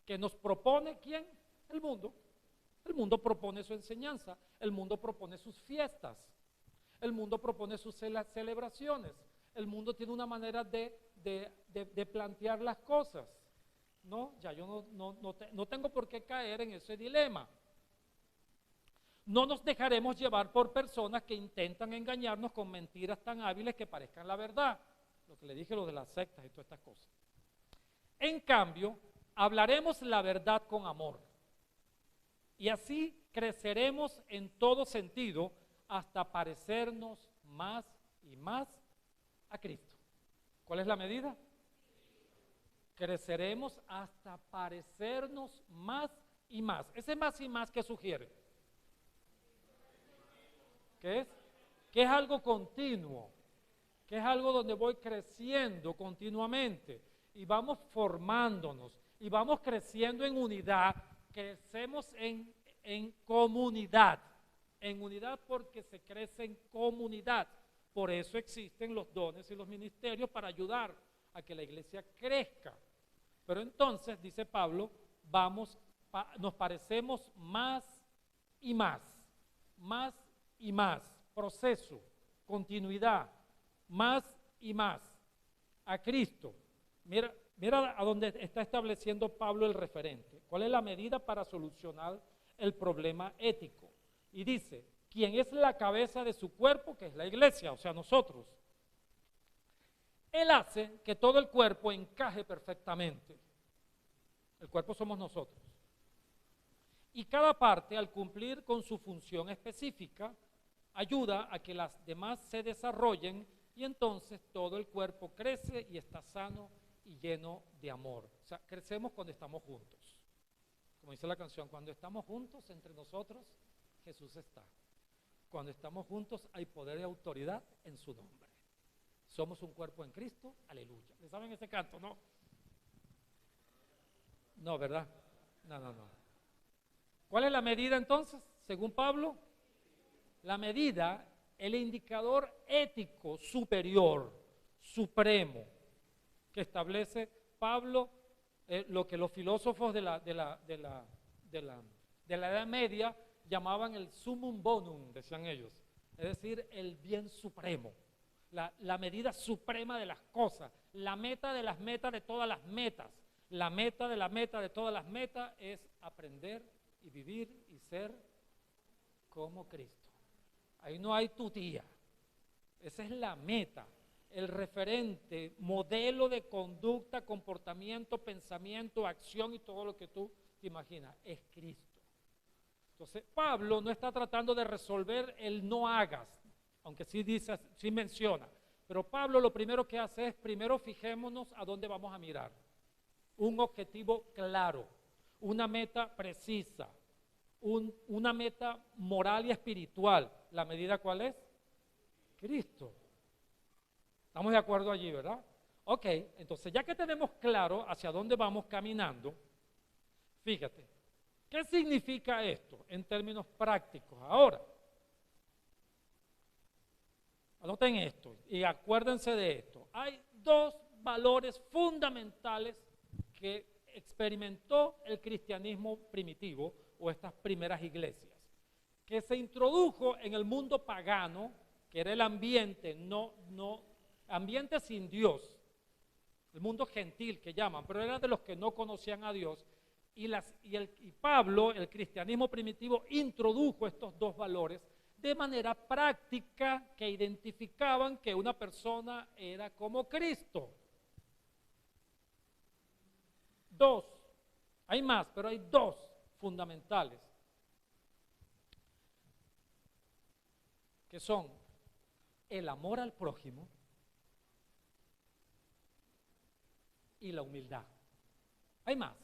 que nos propone, ¿quién? El mundo. El mundo propone su enseñanza, el mundo propone sus fiestas, el mundo propone sus celebraciones, el mundo tiene una manera de plantear las cosas. No, ya yo no tengo por qué caer en ese dilema. No nos dejaremos llevar por personas que intentan engañarnos con mentiras tan hábiles que parezcan la verdad. Lo que le dije, lo de las sectas y todas estas cosas. En cambio, hablaremos la verdad con amor. Y así creceremos en todo sentido hasta parecernos más y más a Cristo. ¿Cuál es la medida? Creceremos hasta parecernos más y más. Ese más y más, ¿qué sugiere? ¿Qué es? Que es algo continuo, que es algo donde voy creciendo continuamente y vamos formándonos y vamos creciendo en unidad, crecemos en comunidad porque se crece en comunidad. Por eso existen los dones y los ministerios para ayudar a que la iglesia crezca. Pero entonces, dice Pablo, nos parecemos más y más y más, proceso, continuidad, más y más a Cristo. Mira a dónde está estableciendo Pablo el referente. ¿Cuál es la medida para solucionar el problema ético? Y dice, ¿quién es la cabeza de su cuerpo? Que es la iglesia, o sea, nosotros. Él hace que todo el cuerpo encaje perfectamente. El cuerpo somos nosotros. Y cada parte, al cumplir con su función específica, ayuda a que las demás se desarrollen y entonces todo el cuerpo crece y está sano y lleno de amor. O sea, crecemos cuando estamos juntos. Como dice la canción, cuando estamos juntos entre nosotros, Jesús está. Cuando estamos juntos hay poder y autoridad en su nombre. Somos un cuerpo en Cristo, aleluya. ¿Le saben ese canto, no? No, ¿verdad? No. ¿Cuál es la medida entonces, según Pablo? La medida, el indicador ético superior, supremo, que establece Pablo, lo que los filósofos de la Edad Media llamaban el summum bonum, decían ellos, es decir, el bien supremo, la medida suprema de las cosas, la meta de las metas de todas las metas, la meta de la meta de todas las metas es aprender y vivir y ser como Cristo. Ahí no hay tutía, esa es la meta, el referente, modelo de conducta, comportamiento, pensamiento, acción y todo lo que tú te imaginas, es Cristo. Entonces, Pablo no está tratando de resolver el no hagas, aunque sí dice, sí menciona, pero Pablo lo primero que hace es, primero fijémonos a dónde vamos a mirar. Un objetivo claro, una meta precisa, una meta moral y espiritual. ¿La medida cuál es? Cristo. ¿Estamos de acuerdo allí, verdad? Ok, entonces ya que tenemos claro hacia dónde vamos caminando, fíjate, ¿qué significa esto en términos prácticos? Ahora, anoten esto y acuérdense de esto. Hay dos valores fundamentales que experimentó el cristianismo primitivo o estas primeras iglesias, que se introdujo en el mundo pagano, que era el ambiente, ambiente sin Dios, el mundo gentil que llaman, pero era de los que no conocían a Dios, Y Pablo, el cristianismo primitivo, introdujo estos dos valores de manera práctica que identificaban que una persona era como Cristo. Dos, hay más, pero hay dos fundamentales, que son el amor al prójimo y la humildad. Hay más.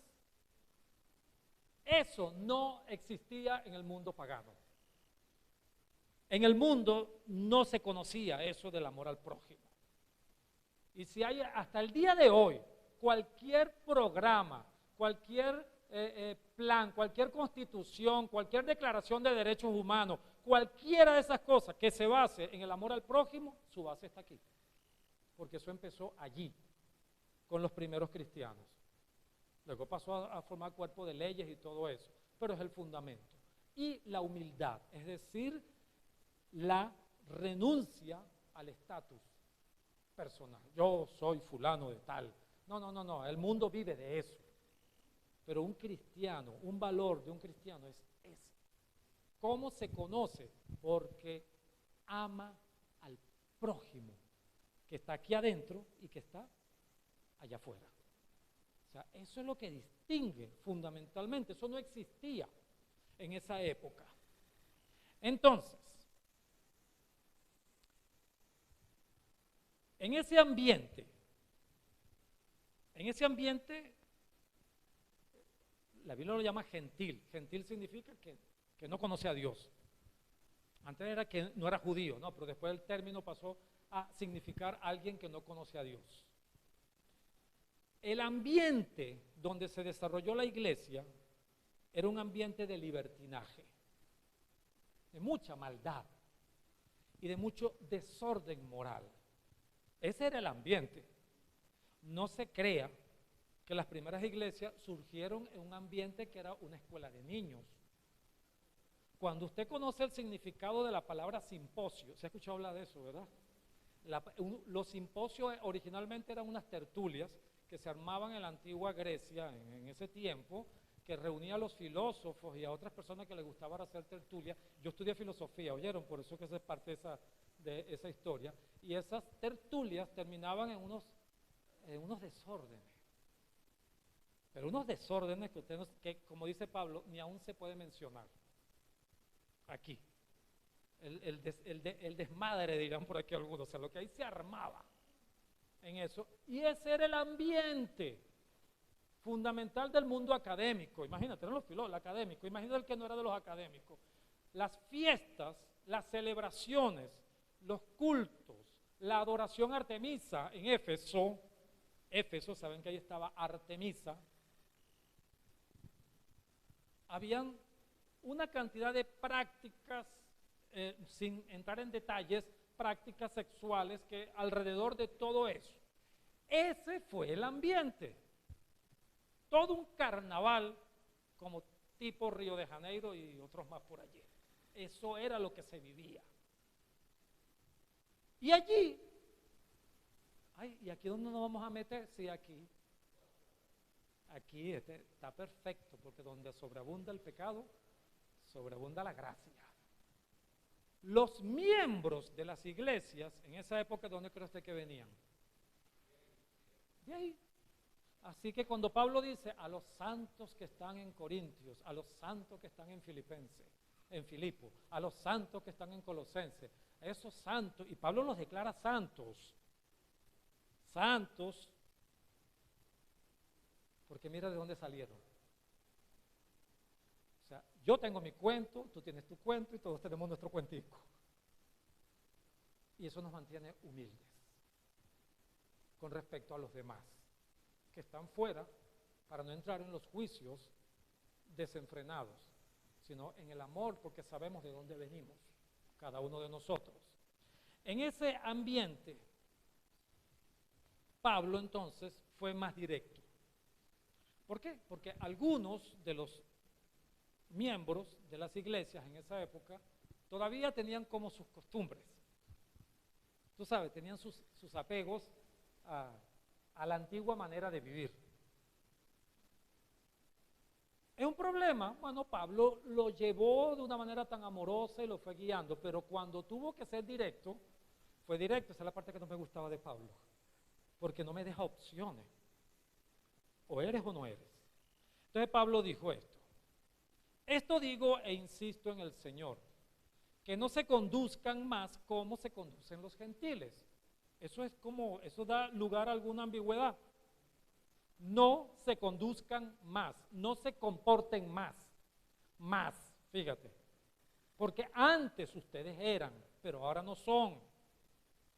Eso no existía en el mundo pagano. En el mundo no se conocía eso del amor al prójimo. Y si hay hasta el día de hoy cualquier programa, cualquier plan, cualquier constitución, cualquier declaración de derechos humanos, cualquiera de esas cosas que se base en el amor al prójimo, su base está aquí. Porque eso empezó allí, con los primeros cristianos. Luego pasó a formar cuerpo de leyes y todo eso, pero es el fundamento. Y la humildad, es decir, la renuncia al estatus personal. Yo soy fulano de tal. No, el mundo vive de eso. Pero un cristiano, un valor de un cristiano es ese. ¿Cómo se conoce? Porque ama al prójimo, que está aquí adentro y que está allá afuera. O sea, eso es lo que distingue fundamentalmente. Eso no existía en esa época. Entonces, en ese ambiente, la Biblia lo llama gentil. Gentil significa que no conoce a Dios. Antes era que no era judío, no, pero después el término pasó a significar alguien que no conoce a Dios. El ambiente donde se desarrolló la iglesia era un ambiente de libertinaje, de mucha maldad y de mucho desorden moral. Ese era el ambiente. No se crea que las primeras iglesias surgieron en un ambiente que era una escuela de niños. Cuando usted conoce el significado de la palabra simposio, ¿se ha escuchado hablar de eso, verdad? Los simposios originalmente eran unas tertulias que se armaban en la antigua Grecia en ese tiempo, que reunía a los filósofos y a otras personas que les gustaba hacer tertulias. Yo estudié filosofía, ¿oyeron? Por eso que esa es parte de esa historia. Y esas tertulias terminaban en unos desórdenes. Pero unos desórdenes que, como dice Pablo, ni aún se puede mencionar. Aquí. El desmadre, dirán por aquí algunos. O sea, lo que ahí se armaba en eso. Y ese era el ambiente fundamental del mundo académico. Imagínate, eran los filólogos, el académico. Imagínate el que no era de los académicos. Las fiestas, las celebraciones, los cultos, la adoración a Artemisa en Éfeso, saben que ahí estaba Artemisa, habían una cantidad de prácticas, sin entrar en detalles, prácticas sexuales que alrededor de todo eso. Ese fue el ambiente. Todo un carnaval como tipo Río de Janeiro y otros más por allí. Eso era lo que se vivía. Y allí, ¿y aquí dónde nos vamos a meter? Sí, aquí está perfecto, porque donde sobreabunda el pecado, sobreabunda la gracia. Los miembros de las iglesias, en esa época, ¿dónde cree usted que venían? De ahí. Así que cuando Pablo dice a los santos que están en Corintios, a los santos que están en Filipo, a los santos que están en Colosenses, a esos santos, y Pablo los declara santos, porque mira de dónde salieron. O sea, yo tengo mi cuento, tú tienes tu cuento y todos tenemos nuestro cuentico. Y eso nos mantiene humildes con respecto a los demás, que están fuera, para no entrar en los juicios desenfrenados, sino en el amor, porque sabemos de dónde venimos, cada uno de nosotros. En ese ambiente, Pablo entonces fue más directo. ¿Por qué? Porque algunos de los miembros de las iglesias en esa época todavía tenían como sus costumbres. Tú sabes, tenían sus apegos a la antigua manera de vivir. problema, bueno, Pablo lo llevó de una manera tan amorosa y lo fue guiando, pero cuando tuvo que ser directo, fue directo. Esa es la parte que no me gustaba de Pablo, porque no me deja opciones. O eres o no eres. Entonces Pablo dijo esto. Esto digo e insisto en el Señor, que no se conduzcan más como se conducen los gentiles. Eso da lugar a alguna ambigüedad. No se conduzcan más, no se comporten más, fíjate. Porque antes ustedes eran, pero ahora no son.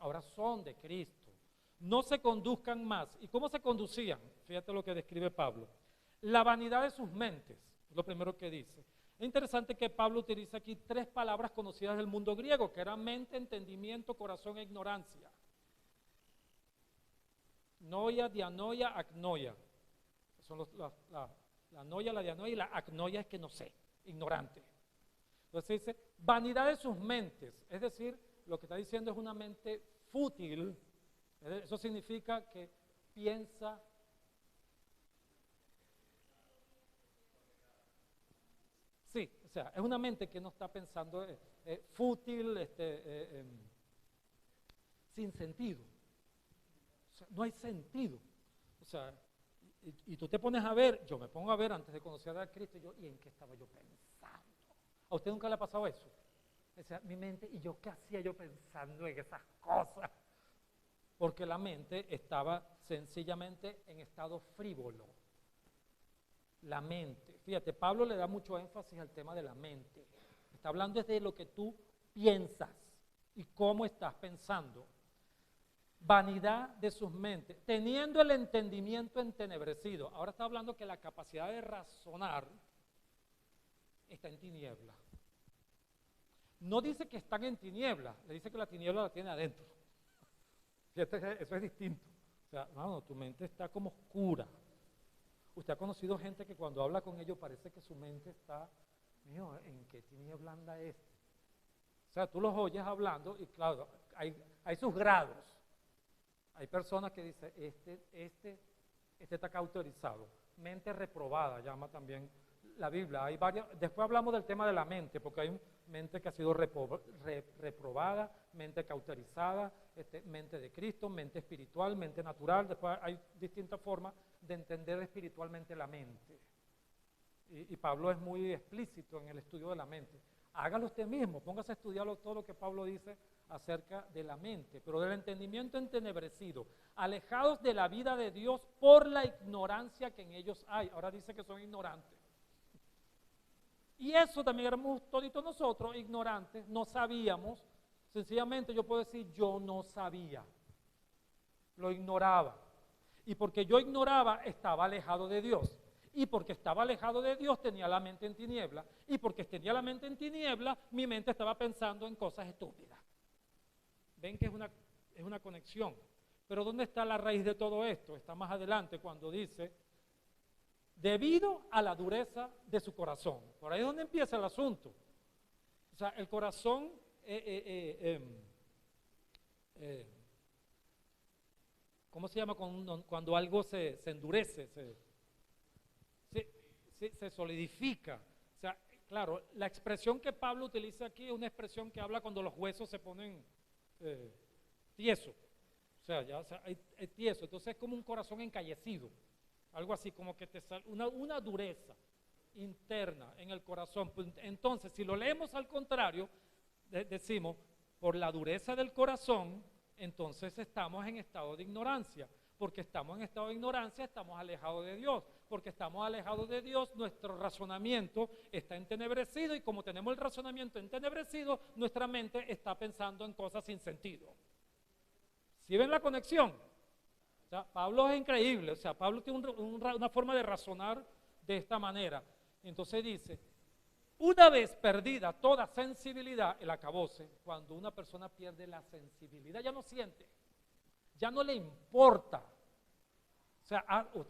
Ahora son de Cristo. No se conduzcan más. ¿Y cómo se conducían? Fíjate lo que describe Pablo. La vanidad de sus mentes, lo primero que dice. Es interesante que Pablo utiliza aquí 3 palabras conocidas del mundo griego, que eran mente, entendimiento, corazón e ignorancia. Noia, dianoia, agnoia. Son la noia, la dianoia y la agnoia es que no sé, ignorante. Entonces dice, vanidad de sus mentes. Es decir, lo que está diciendo es una mente fútil. Eso significa que piensa. Sí, o sea, es una mente que no está pensando fútil, sin sentido. O sea, no hay sentido. O sea, y tú te pones a ver, yo me pongo a ver antes de conocer a Cristo, ¿y en qué estaba yo pensando? ¿A usted nunca le ha pasado eso? O sea, mi mente, ¿y yo qué hacía yo pensando en esas cosas? Porque la mente estaba sencillamente en estado frívolo. La mente. Fíjate, Pablo le da mucho énfasis al tema de la mente. Está hablando desde lo que tú piensas y cómo estás pensando. Vanidad de sus mentes, teniendo el entendimiento entenebrecido. Ahora está hablando que la capacidad de razonar está en tiniebla. No dice que están en tiniebla, le dice que la tiniebla la tiene adentro. Fíjate, eso es distinto. O sea, no, tu mente está como oscura. Usted ha conocido gente que cuando habla con ellos parece que su mente está, mío, ¿en qué tiniebla anda este? O sea, tú los oyes hablando y claro, hay sus grados. Hay personas que dicen, este está cauterizado. Mente reprobada, llama también la Biblia. Hay varias, después hablamos del tema de la mente, porque hay mente que ha sido reprobada, mente cauterizada, mente de Cristo, mente espiritual, mente natural. Después hay distintas formas de entender espiritualmente la mente. Y Pablo es muy explícito en el estudio de la mente. Hágalo usted mismo, póngase a estudiarlo todo lo que Pablo dice acerca de la mente, pero del entendimiento entenebrecido, alejados de la vida de Dios por la ignorancia que en ellos hay. Ahora dice que son ignorantes. Y eso también éramos toditos nosotros, ignorantes, no sabíamos. Sencillamente yo puedo decir, yo no sabía, lo ignoraba. Y porque yo ignoraba, estaba alejado de Dios. Y porque estaba alejado de Dios, tenía la mente en tiniebla. Y porque tenía la mente en tiniebla, mi mente estaba pensando en cosas estúpidas. Ven que es una conexión. Pero ¿dónde está la raíz de todo esto? Está más adelante cuando dice, debido a la dureza de su corazón. Por ahí es donde empieza el asunto. O sea, el corazón, ¿cómo se llama cuando algo se endurece? Se solidifica. O sea, claro, la expresión que Pablo utiliza aquí es una expresión que habla cuando los huesos se ponen tiesos. O sea, hay tieso. Entonces es como un corazón encallecido. Algo así, como que te sale una dureza interna en el corazón. Entonces, si lo leemos al contrario, decimos, por la dureza del corazón, entonces estamos en estado de ignorancia. Porque estamos en estado de ignorancia, estamos alejados de Dios. Porque estamos alejados de Dios, nuestro razonamiento está entenebrecido y como tenemos el razonamiento entenebrecido, nuestra mente está pensando en cosas sin sentido. ¿Sí ven la conexión? O sea, Pablo es increíble, o sea, Pablo tiene una forma de razonar de esta manera. Entonces dice, una vez perdida toda sensibilidad, el acabose, cuando una persona pierde la sensibilidad, ya no siente, ya no le importa. O sea,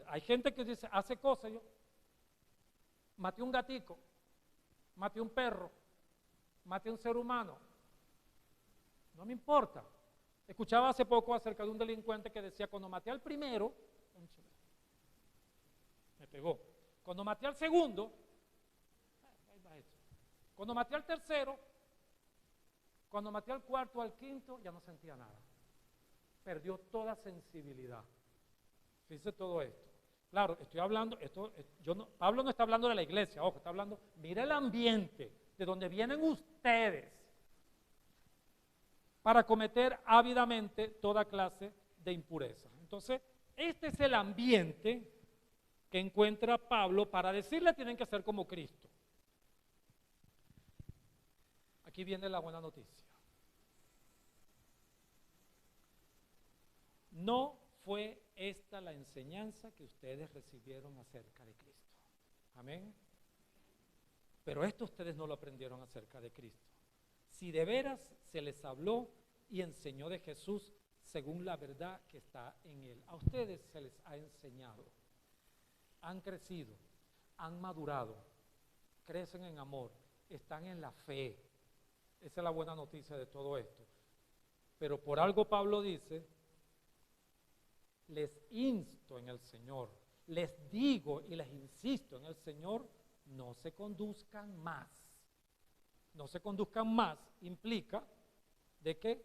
hay gente que dice, hace cosas, yo maté un gatico, maté un perro, maté un ser humano, no me importa. Escuchaba hace poco acerca de un delincuente que decía, cuando maté al primero, me pegó. Cuando maté al segundo, Cuando maté al tercero, cuando maté al cuarto, al quinto, ya no sentía nada. Perdió toda sensibilidad. Fíjense todo esto. Claro, estoy hablando, Pablo no está hablando de la iglesia, ojo, está hablando, mira el ambiente de donde vienen ustedes para cometer ávidamente toda clase de impureza. Entonces, este es el ambiente que encuentra Pablo para decirle tienen que ser como Cristo. Aquí viene la buena noticia. No fue esta la enseñanza que ustedes recibieron acerca de Cristo. Amén. Pero esto ustedes no lo aprendieron acerca de Cristo. Si de veras se les habló y enseñó de Jesús según la verdad que está en Él. A ustedes se les ha enseñado. Han crecido, han madurado, crecen en amor, están en la fe. Esa es la buena noticia de todo esto. Pero por algo Pablo dice, les insto en el Señor, les digo y les insisto en el Señor, no se conduzcan más. No se conduzcan más implica de que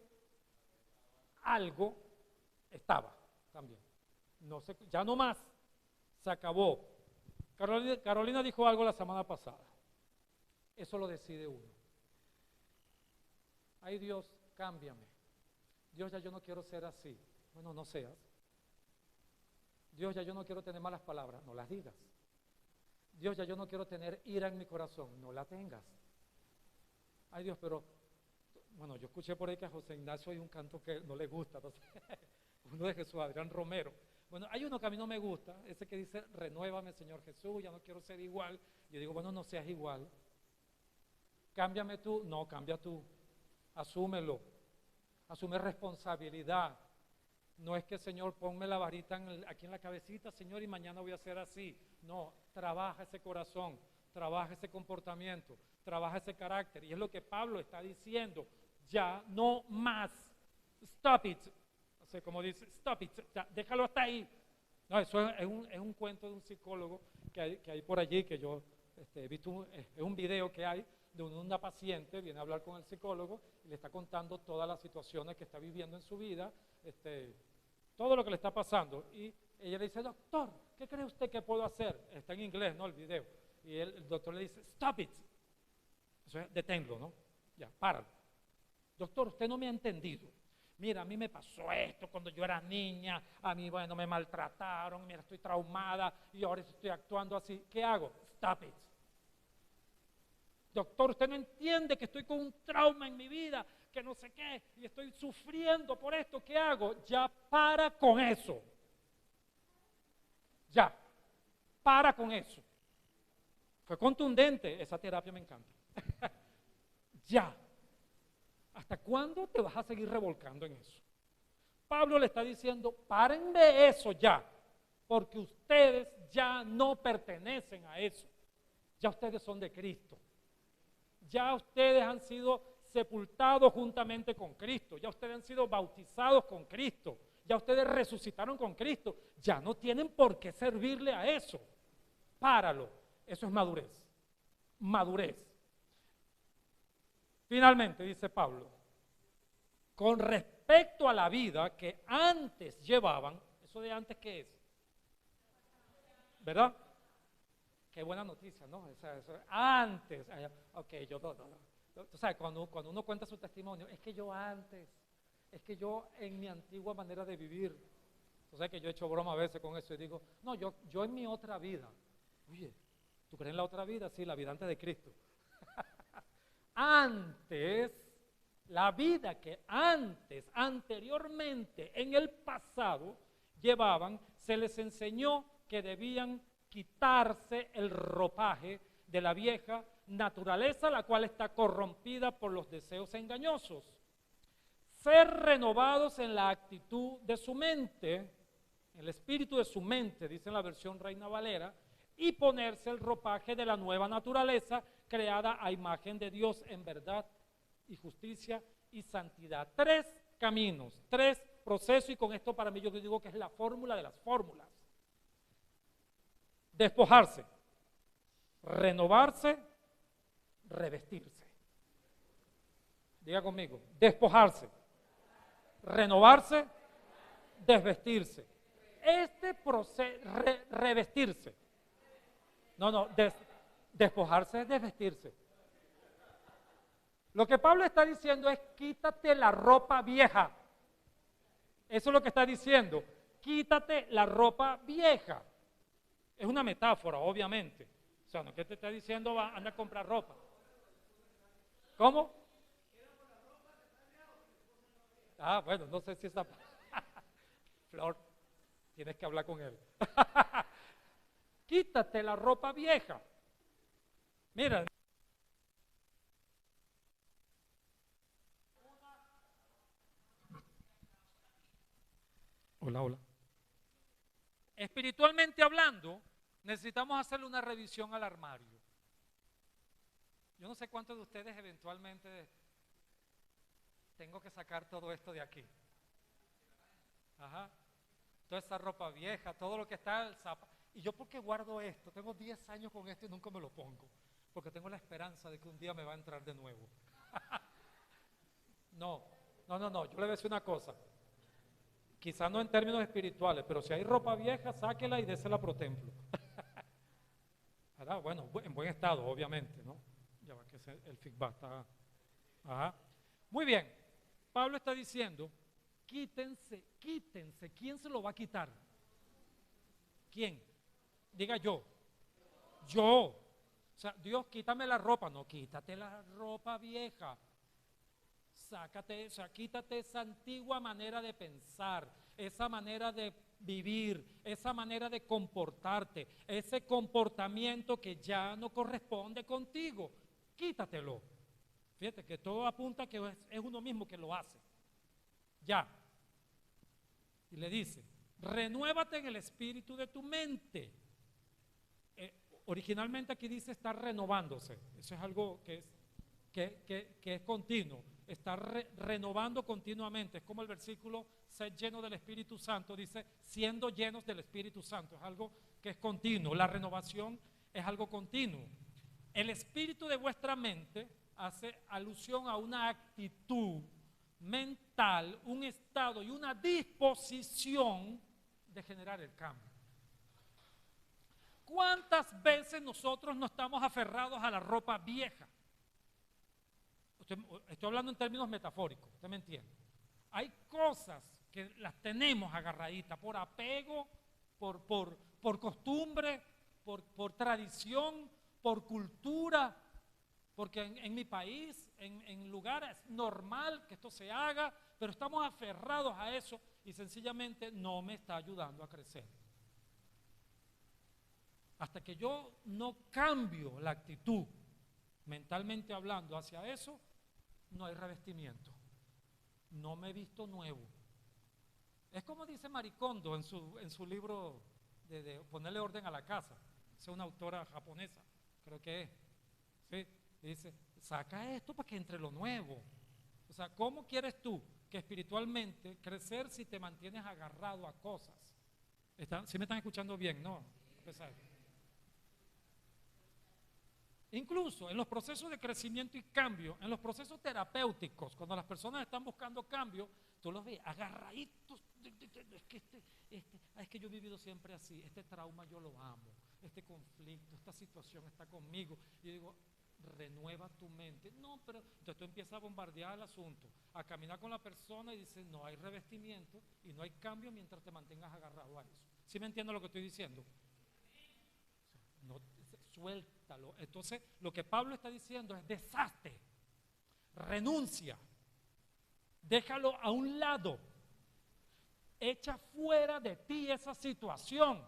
algo estaba también. Ya no más, se acabó. Carolina dijo algo la semana pasada. Eso lo decide uno. Ay Dios, cámbiame. Dios, ya yo no quiero ser así. Bueno, no seas. Dios, ya yo no quiero tener malas palabras, no las digas. Dios, ya yo no quiero tener ira en mi corazón, no la tengas. Ay Dios, pero, bueno, yo escuché por ahí que a José Ignacio hay un canto que no le gusta, entonces, uno de Jesús, Adrián Romero. Bueno, hay uno que a mí no me gusta, ese que dice, renuévame Señor Jesús, ya no quiero ser igual. Yo digo, bueno, no seas igual. Cámbiame tú, no, cambia tú. Asúmelo, asume responsabilidad. No es que, Señor, ponme la varita aquí en la cabecita, Señor, y mañana voy a ser así. No, trabaja ese corazón, trabaja ese comportamiento, trabaja ese carácter. Y es lo que Pablo está diciendo, ya no más. Stop it. O sea, como dice, stop it, ya, déjalo hasta ahí. No, eso es un cuento de un psicólogo que hay por allí, que yo he visto, es un video que hay de una paciente, viene a hablar con el psicólogo y le está contando todas las situaciones que está viviendo en su vida, todo lo que le está pasando. Y ella le dice, doctor, ¿qué cree usted que puedo hacer? Está en inglés, ¿no? El video. Y el doctor le dice, stop it. Eso es, deténlo, ¿no? Ya, páralo. Doctor, usted no me ha entendido. Mira, a mí me pasó esto cuando yo era niña, a mí, bueno, me maltrataron, mira, estoy traumada y ahora estoy actuando así. ¿Qué hago? Stop it. Doctor, usted no entiende que estoy con un trauma en mi vida, que no sé qué, y estoy sufriendo por esto, ¿qué hago? Ya para con eso. Ya, para con eso. Fue contundente, esa terapia me encanta. Ya. ¿Hasta cuándo te vas a seguir revolcando en eso? Pablo le está diciendo, paren de eso ya, porque ustedes ya no pertenecen a eso. Ya ustedes son de Cristo. Ya ustedes han sido sepultados juntamente con Cristo. Ya ustedes han sido bautizados con Cristo. Ya ustedes resucitaron con Cristo. Ya no tienen por qué servirle a eso. Páralo. Eso es madurez. Madurez. Finalmente, dice Pablo, con respecto a la vida que antes llevaban, ¿eso de antes qué es? ¿Verdad? Qué buena noticia, ¿no? Eso, antes, ok, yo no. Tú sabes, cuando uno cuenta su testimonio, es que yo antes, es que yo en mi antigua manera de vivir, tú sabes que yo he hecho broma a veces con eso y digo, no, yo en mi otra vida. Oye, ¿tú crees en la otra vida? Sí, la vida antes de Cristo. Antes, la vida que anteriormente, en el pasado, llevaban, se les enseñó que debían quitarse el ropaje de la vieja naturaleza, la cual está corrompida por los deseos engañosos. Ser renovados en la actitud de su mente, el espíritu de su mente, dice en la versión Reina Valera, y ponerse el ropaje de la nueva naturaleza creada a imagen de Dios en verdad y justicia y santidad. 3 caminos, 3 procesos, y con esto para mí yo digo que es la fórmula de las fórmulas. Despojarse, renovarse, revestirse. Diga conmigo, despojarse, renovarse, desvestirse. Este proceso, revestirse. No, despojarse es desvestirse. Lo que Pablo está diciendo es quítate la ropa vieja. Eso es lo que está diciendo. Quítate la ropa vieja. Es una metáfora, obviamente. O sea, no es que te está diciendo anda a comprar ropa. ¿Cómo? Ah, bueno, no sé si esa... Flor, tienes que hablar con él. Quítate la ropa vieja. Mira. Hola. Espiritualmente hablando, necesitamos hacerle una revisión al armario. Yo no sé cuántos de ustedes eventualmente tengo que sacar todo esto de aquí. Ajá. Toda esa ropa vieja, todo lo que está el zapato. ¿Y yo por qué guardo esto? Tengo 10 años con esto y nunca me lo pongo. Porque tengo la esperanza de que un día me va a entrar de nuevo. No. Yo le voy a decir una cosa. Quizás no en términos espirituales, pero si hay ropa vieja, sáquela y désela pro templo. ¿Verdad? Bueno, en buen estado, obviamente, ¿no? Ya va que el feedback está... Ajá. Muy bien. Pablo está diciendo, quítense. ¿Quién se lo va a quitar? ¿Quién? Diga yo. Yo. O sea, Dios, quítame la ropa. No, quítate la ropa vieja. Sácate, o sea, quítate esa antigua manera de pensar, esa manera de vivir, esa manera de comportarte, ese comportamiento que ya no corresponde contigo. Quítatelo. Fíjate que todo apunta que es uno mismo que lo hace. Ya. Y le dice, renuévate en el espíritu de tu mente. Originalmente aquí dice estar renovándose. Eso es algo que es continuo. Estar renovando continuamente. Es como el versículo, ser lleno del Espíritu Santo. Dice, siendo llenos del Espíritu Santo. Es algo que es continuo. La renovación es algo continuo. El espíritu de vuestra mente hace alusión a una actitud mental, un estado y una disposición de generar el cambio. ¿Cuántas veces nosotros no estamos aferrados a la ropa vieja? Estoy hablando en términos metafóricos, usted me entiende. Hay cosas que las tenemos agarraditas por apego, por costumbre, por tradición, por cultura, porque en mi país, en lugares normal que esto se haga, pero estamos aferrados a eso y sencillamente no me está ayudando a crecer. Hasta que yo no cambio la actitud, mentalmente hablando, hacia eso, no hay revestimiento. No me he visto nuevo. Es como dice Maricondo en su libro de ponerle orden a la casa. Es una autora japonesa, creo que es. ¿Sí? Dice, saca esto para que entre lo nuevo. O sea, ¿cómo quieres tú que espiritualmente crecer si te mantienes agarrado a cosas? ¿Sí me están escuchando bien? ¿No? A pesar. Incluso en los procesos de crecimiento y cambio, en los procesos terapéuticos, cuando las personas están buscando cambio, tú los ves agarraditos. Es que yo he vivido siempre así, este trauma yo lo amo, este conflicto, esta situación está conmigo. Y yo digo, renueva tu mente. No, pero entonces tú empiezas a bombardear el asunto, a caminar con la persona y dices, no hay revestimiento y no hay cambio mientras te mantengas agarrado a eso. ¿Sí me entiendo lo que estoy diciendo? No, suéltalo. Entonces, lo que Pablo está diciendo es deshazte, renuncia, déjalo a un lado, echa fuera de ti esa situación.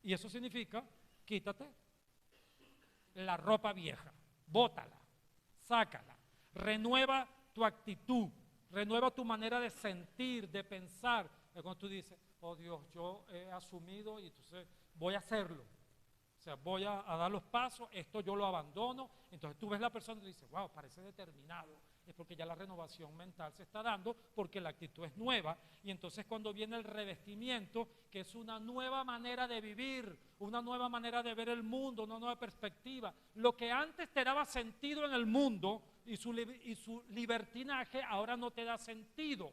Y eso significa, quítate la ropa vieja, bótala, sácala, renueva tu actitud, renueva tu manera de sentir, de pensar. Es cuando tú dices, oh Dios, yo he asumido y entonces voy a hacerlo. O sea, voy a dar los pasos, esto yo lo abandono. Entonces tú ves la persona y dices, wow, parece determinado. es porque ya la renovación mental se está dando, porque la actitud es nueva. Y entonces cuando viene el revestimiento, que es una nueva manera de vivir, una nueva manera de ver el mundo, una nueva perspectiva. Lo que antes te daba sentido en el mundo y su libertinaje ahora no te da sentido.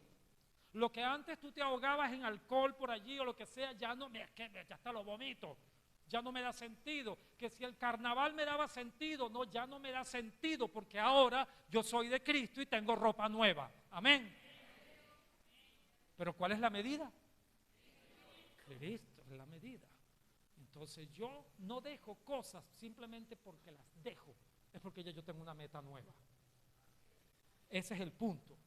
Lo que antes tú te ahogabas en alcohol por allí o lo que sea, ya no, ya hasta lo vomito. Ya no me da sentido. Que si el carnaval me daba sentido, no, ya no me da sentido, porque ahora yo soy de Cristo y tengo ropa nueva. Amén. Pero ¿cuál es la medida? Cristo es la medida. Entonces yo no dejo cosas simplemente porque las dejo, es porque ya yo tengo una meta nueva. Ese es el punto.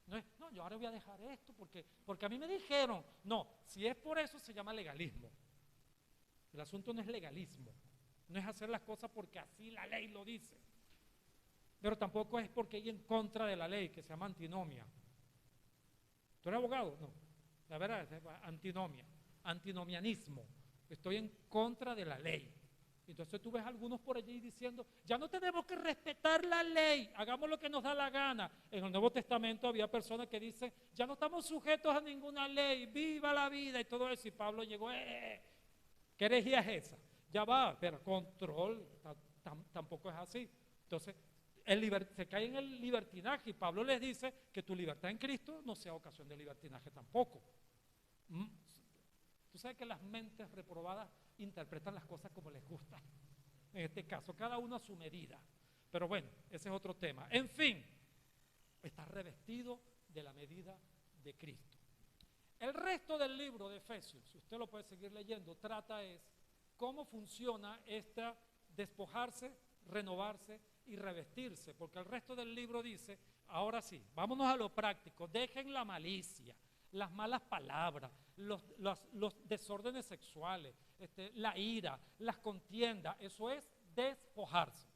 No es, no, yo ahora voy a dejar esto porque a mí me dijeron. No, si es por eso se llama legalismo. El asunto no es legalismo, no es hacer las cosas porque así la ley lo dice, pero tampoco es porque hay en contra de la ley, que se llama antinomia. ¿Tú eres abogado? No, la verdad es antinomia, antinomianismo. Estoy en contra de la ley. Entonces tú ves a algunos por allí diciendo, ya no tenemos que respetar la ley, hagamos lo que nos da la gana. En el Nuevo Testamento había personas que dicen, ya no estamos sujetos a ninguna ley, viva la vida y todo eso. Y Pablo llegó, ¿qué herejía es esa? Ya va, pero control, tampoco es así. Entonces, se cae en el libertinaje y Pablo les dice que tu libertad en Cristo no sea ocasión de libertinaje tampoco. Tú sabes que las mentes reprobadas interpretan las cosas como les gusta. En este caso, cada uno a su medida. Pero bueno, ese es otro tema. En fin, está revestido de la medida de Cristo. El resto del libro de Efesios, si usted lo puede seguir leyendo, trata es cómo funciona esta despojarse, renovarse y revestirse, porque el resto del libro dice, ahora sí, vámonos a lo práctico, dejen la malicia, las malas palabras, los desórdenes sexuales, la ira, las contiendas, eso es despojarse.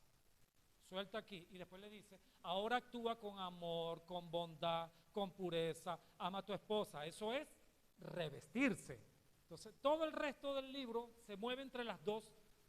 Suelta aquí y después le dice, ahora actúa con amor, con bondad, con pureza, ama a tu esposa, eso es revestirse. Entonces todo el resto del libro se mueve entre las dos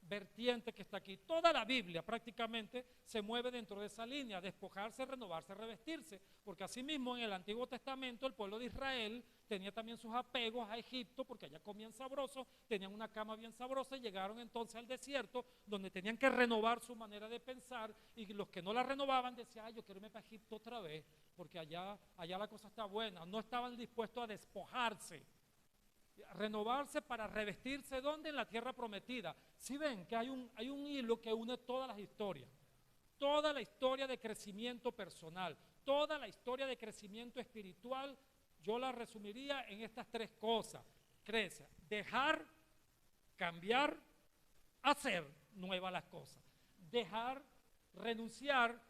vertientes que está aquí. Toda la Biblia prácticamente se mueve dentro de esa línea, despojarse, renovarse, revestirse, porque así mismo en el Antiguo Testamento el pueblo de Israel tenía también sus apegos a Egipto, porque allá comían sabroso, tenían una cama bien sabrosa y llegaron entonces al desierto donde tenían que renovar su manera de pensar, y los que no la renovaban decían, yo quiero irme para Egipto otra vez, porque allá la cosa está buena. No estaban dispuestos a despojarse, renovarse para revestirse. ¿Dónde? En la tierra prometida. Si ven que hay un hilo que une todas las historias, toda la historia de crecimiento personal, toda la historia de crecimiento espiritual, yo la resumiría en estas tres cosas: crece, dejar, cambiar, hacer nuevas las cosas. Dejar, renunciar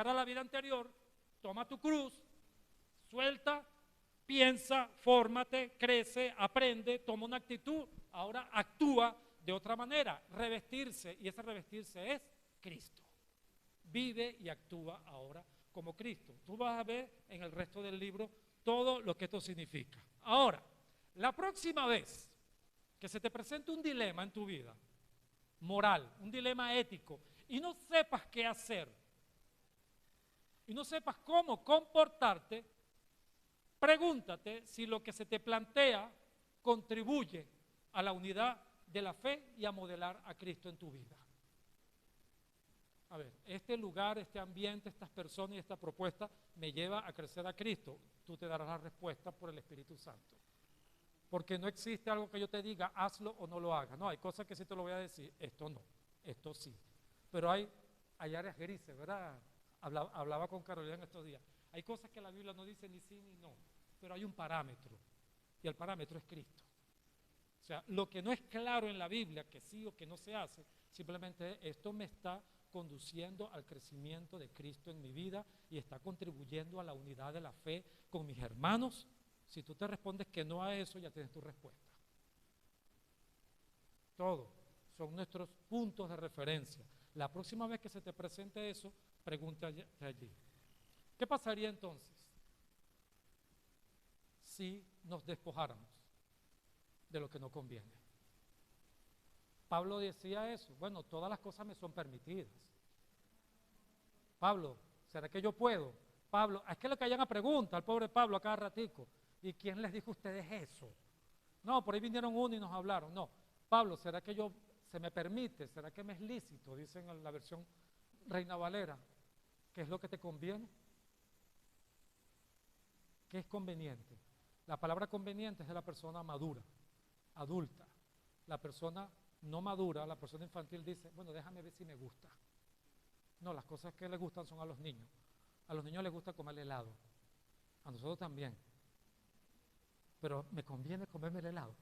a la vida anterior, toma tu cruz, suelta, piensa, fórmate, crece, aprende, toma una actitud, ahora actúa de otra manera. Revestirse, y ese revestirse es Cristo. Vive y actúa ahora como Cristo. Tú vas a ver en el resto del libro todo lo que esto significa. Ahora, la próxima vez que se te presente un dilema en tu vida moral, un dilema ético, y no sepas qué hacer, y no sepas cómo comportarte, pregúntate si lo que se te plantea contribuye a la unidad de la fe y a modelar a Cristo en tu vida. A ver, este lugar, este ambiente, estas personas y esta propuesta me lleva a crecer a Cristo. Tú te darás la respuesta por el Espíritu Santo. Porque no existe algo que yo te diga, hazlo o no lo hagas. No, hay cosas que sí te lo voy a decir, esto no, esto sí. Pero hay áreas grises, ¿verdad? Hablaba con Carolina en estos días. Hay cosas que la Biblia no dice ni sí ni no, pero hay un parámetro, y el parámetro es Cristo. O sea, lo que no es claro en la Biblia, que sí o que no se hace, simplemente esto me está conduciendo al crecimiento de Cristo en mi vida y está contribuyendo a la unidad de la fe con mis hermanos. Si tú te respondes que no a eso, ya tienes tu respuesta. Todo son nuestros puntos de referencia. La próxima vez que se te presente eso, pregúntate allí. ¿Qué pasaría entonces si nos despojáramos de lo que no conviene? Pablo decía eso. Bueno, todas las cosas me son permitidas. Pablo, ¿Será que yo puedo? Pablo, es que le caían a preguntas al pobre Pablo a cada ratico. ¿Y quién les dijo a ustedes eso? No, por ahí vinieron uno y nos hablaron. No, Pablo, ¿será que se me permite? ¿Será que me es lícito? Dicen en la versión Reina Valera. ¿Qué es lo que te conviene? ¿Qué es conveniente? La palabra conveniente es de la persona madura, adulta. La persona no madura, la persona infantil dice, bueno, déjame ver si me gusta. No, las cosas que les gustan son a los niños. A los niños les gusta comer helado. A nosotros también. Pero ¿me conviene comerme el helado?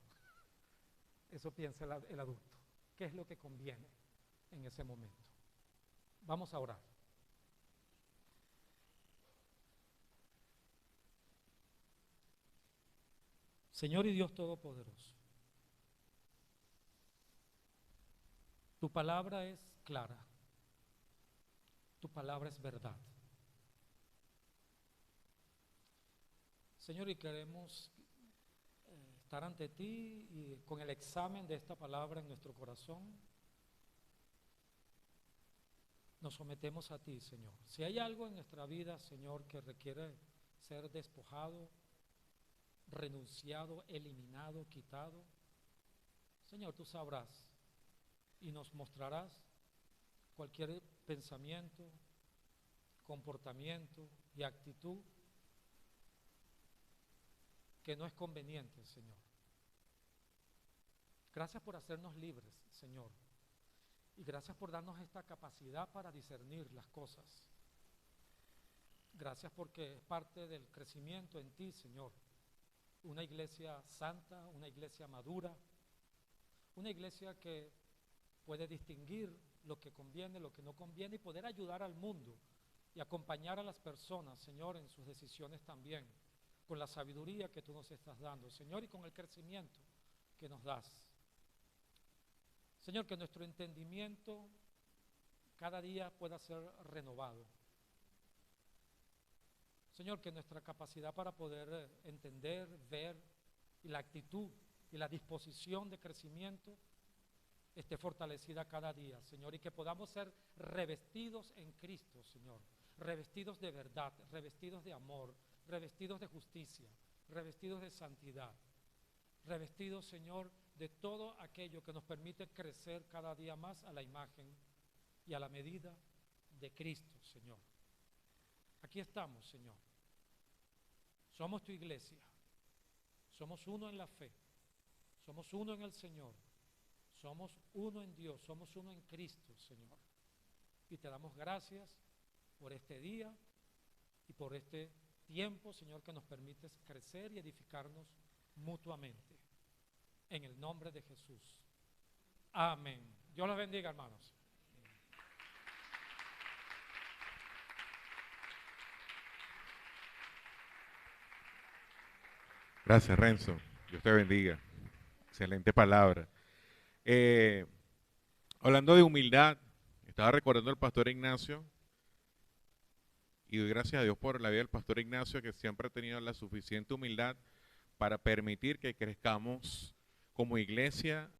Eso piensa el adulto. ¿Qué es lo que conviene en ese momento? Vamos a orar. Señor y Dios Todopoderoso, tu palabra es clara, tu palabra es verdad. Señor, y queremos estar ante ti y con el examen de esta palabra en nuestro corazón, nos sometemos a ti, Señor. Si hay algo en nuestra vida, Señor, que requiere ser despojado, renunciado, eliminado, quitado, Señor, tú sabrás y nos mostrarás cualquier pensamiento, comportamiento y actitud que no es conveniente, Señor. Gracias por hacernos libres, Señor, y gracias por darnos esta capacidad para discernir las cosas. Gracias porque es parte del crecimiento en ti, Señor. Una iglesia santa, una iglesia madura, una iglesia que puede distinguir lo que conviene, lo que no conviene y poder ayudar al mundo y acompañar a las personas, Señor, en sus decisiones también, con la sabiduría que tú nos estás dando, Señor, y con el crecimiento que nos das. Señor, que nuestro entendimiento cada día pueda ser renovado. Señor, que nuestra capacidad para poder entender, ver, y la actitud y la disposición de crecimiento esté fortalecida cada día, Señor, y que podamos ser revestidos en Cristo, Señor, revestidos de verdad, revestidos de amor, revestidos de justicia, revestidos de santidad, revestidos, Señor, de todo aquello que nos permite crecer cada día más a la imagen y a la medida de Cristo, Señor. Aquí estamos, Señor. Somos tu iglesia. Somos uno en la fe. Somos uno en el Señor. Somos uno en Dios. Somos uno en Cristo, Señor. Y te damos gracias por este día y por este tiempo, Señor, que nos permites crecer y edificarnos mutuamente. En el nombre de Jesús. Amén. Dios los bendiga, hermanos. Gracias, Renzo. Dios te bendiga. Excelente palabra. Hablando de humildad, estaba recordando al pastor Ignacio y doy gracias a Dios por la vida del pastor Ignacio, que siempre ha tenido la suficiente humildad para permitir que crezcamos como iglesia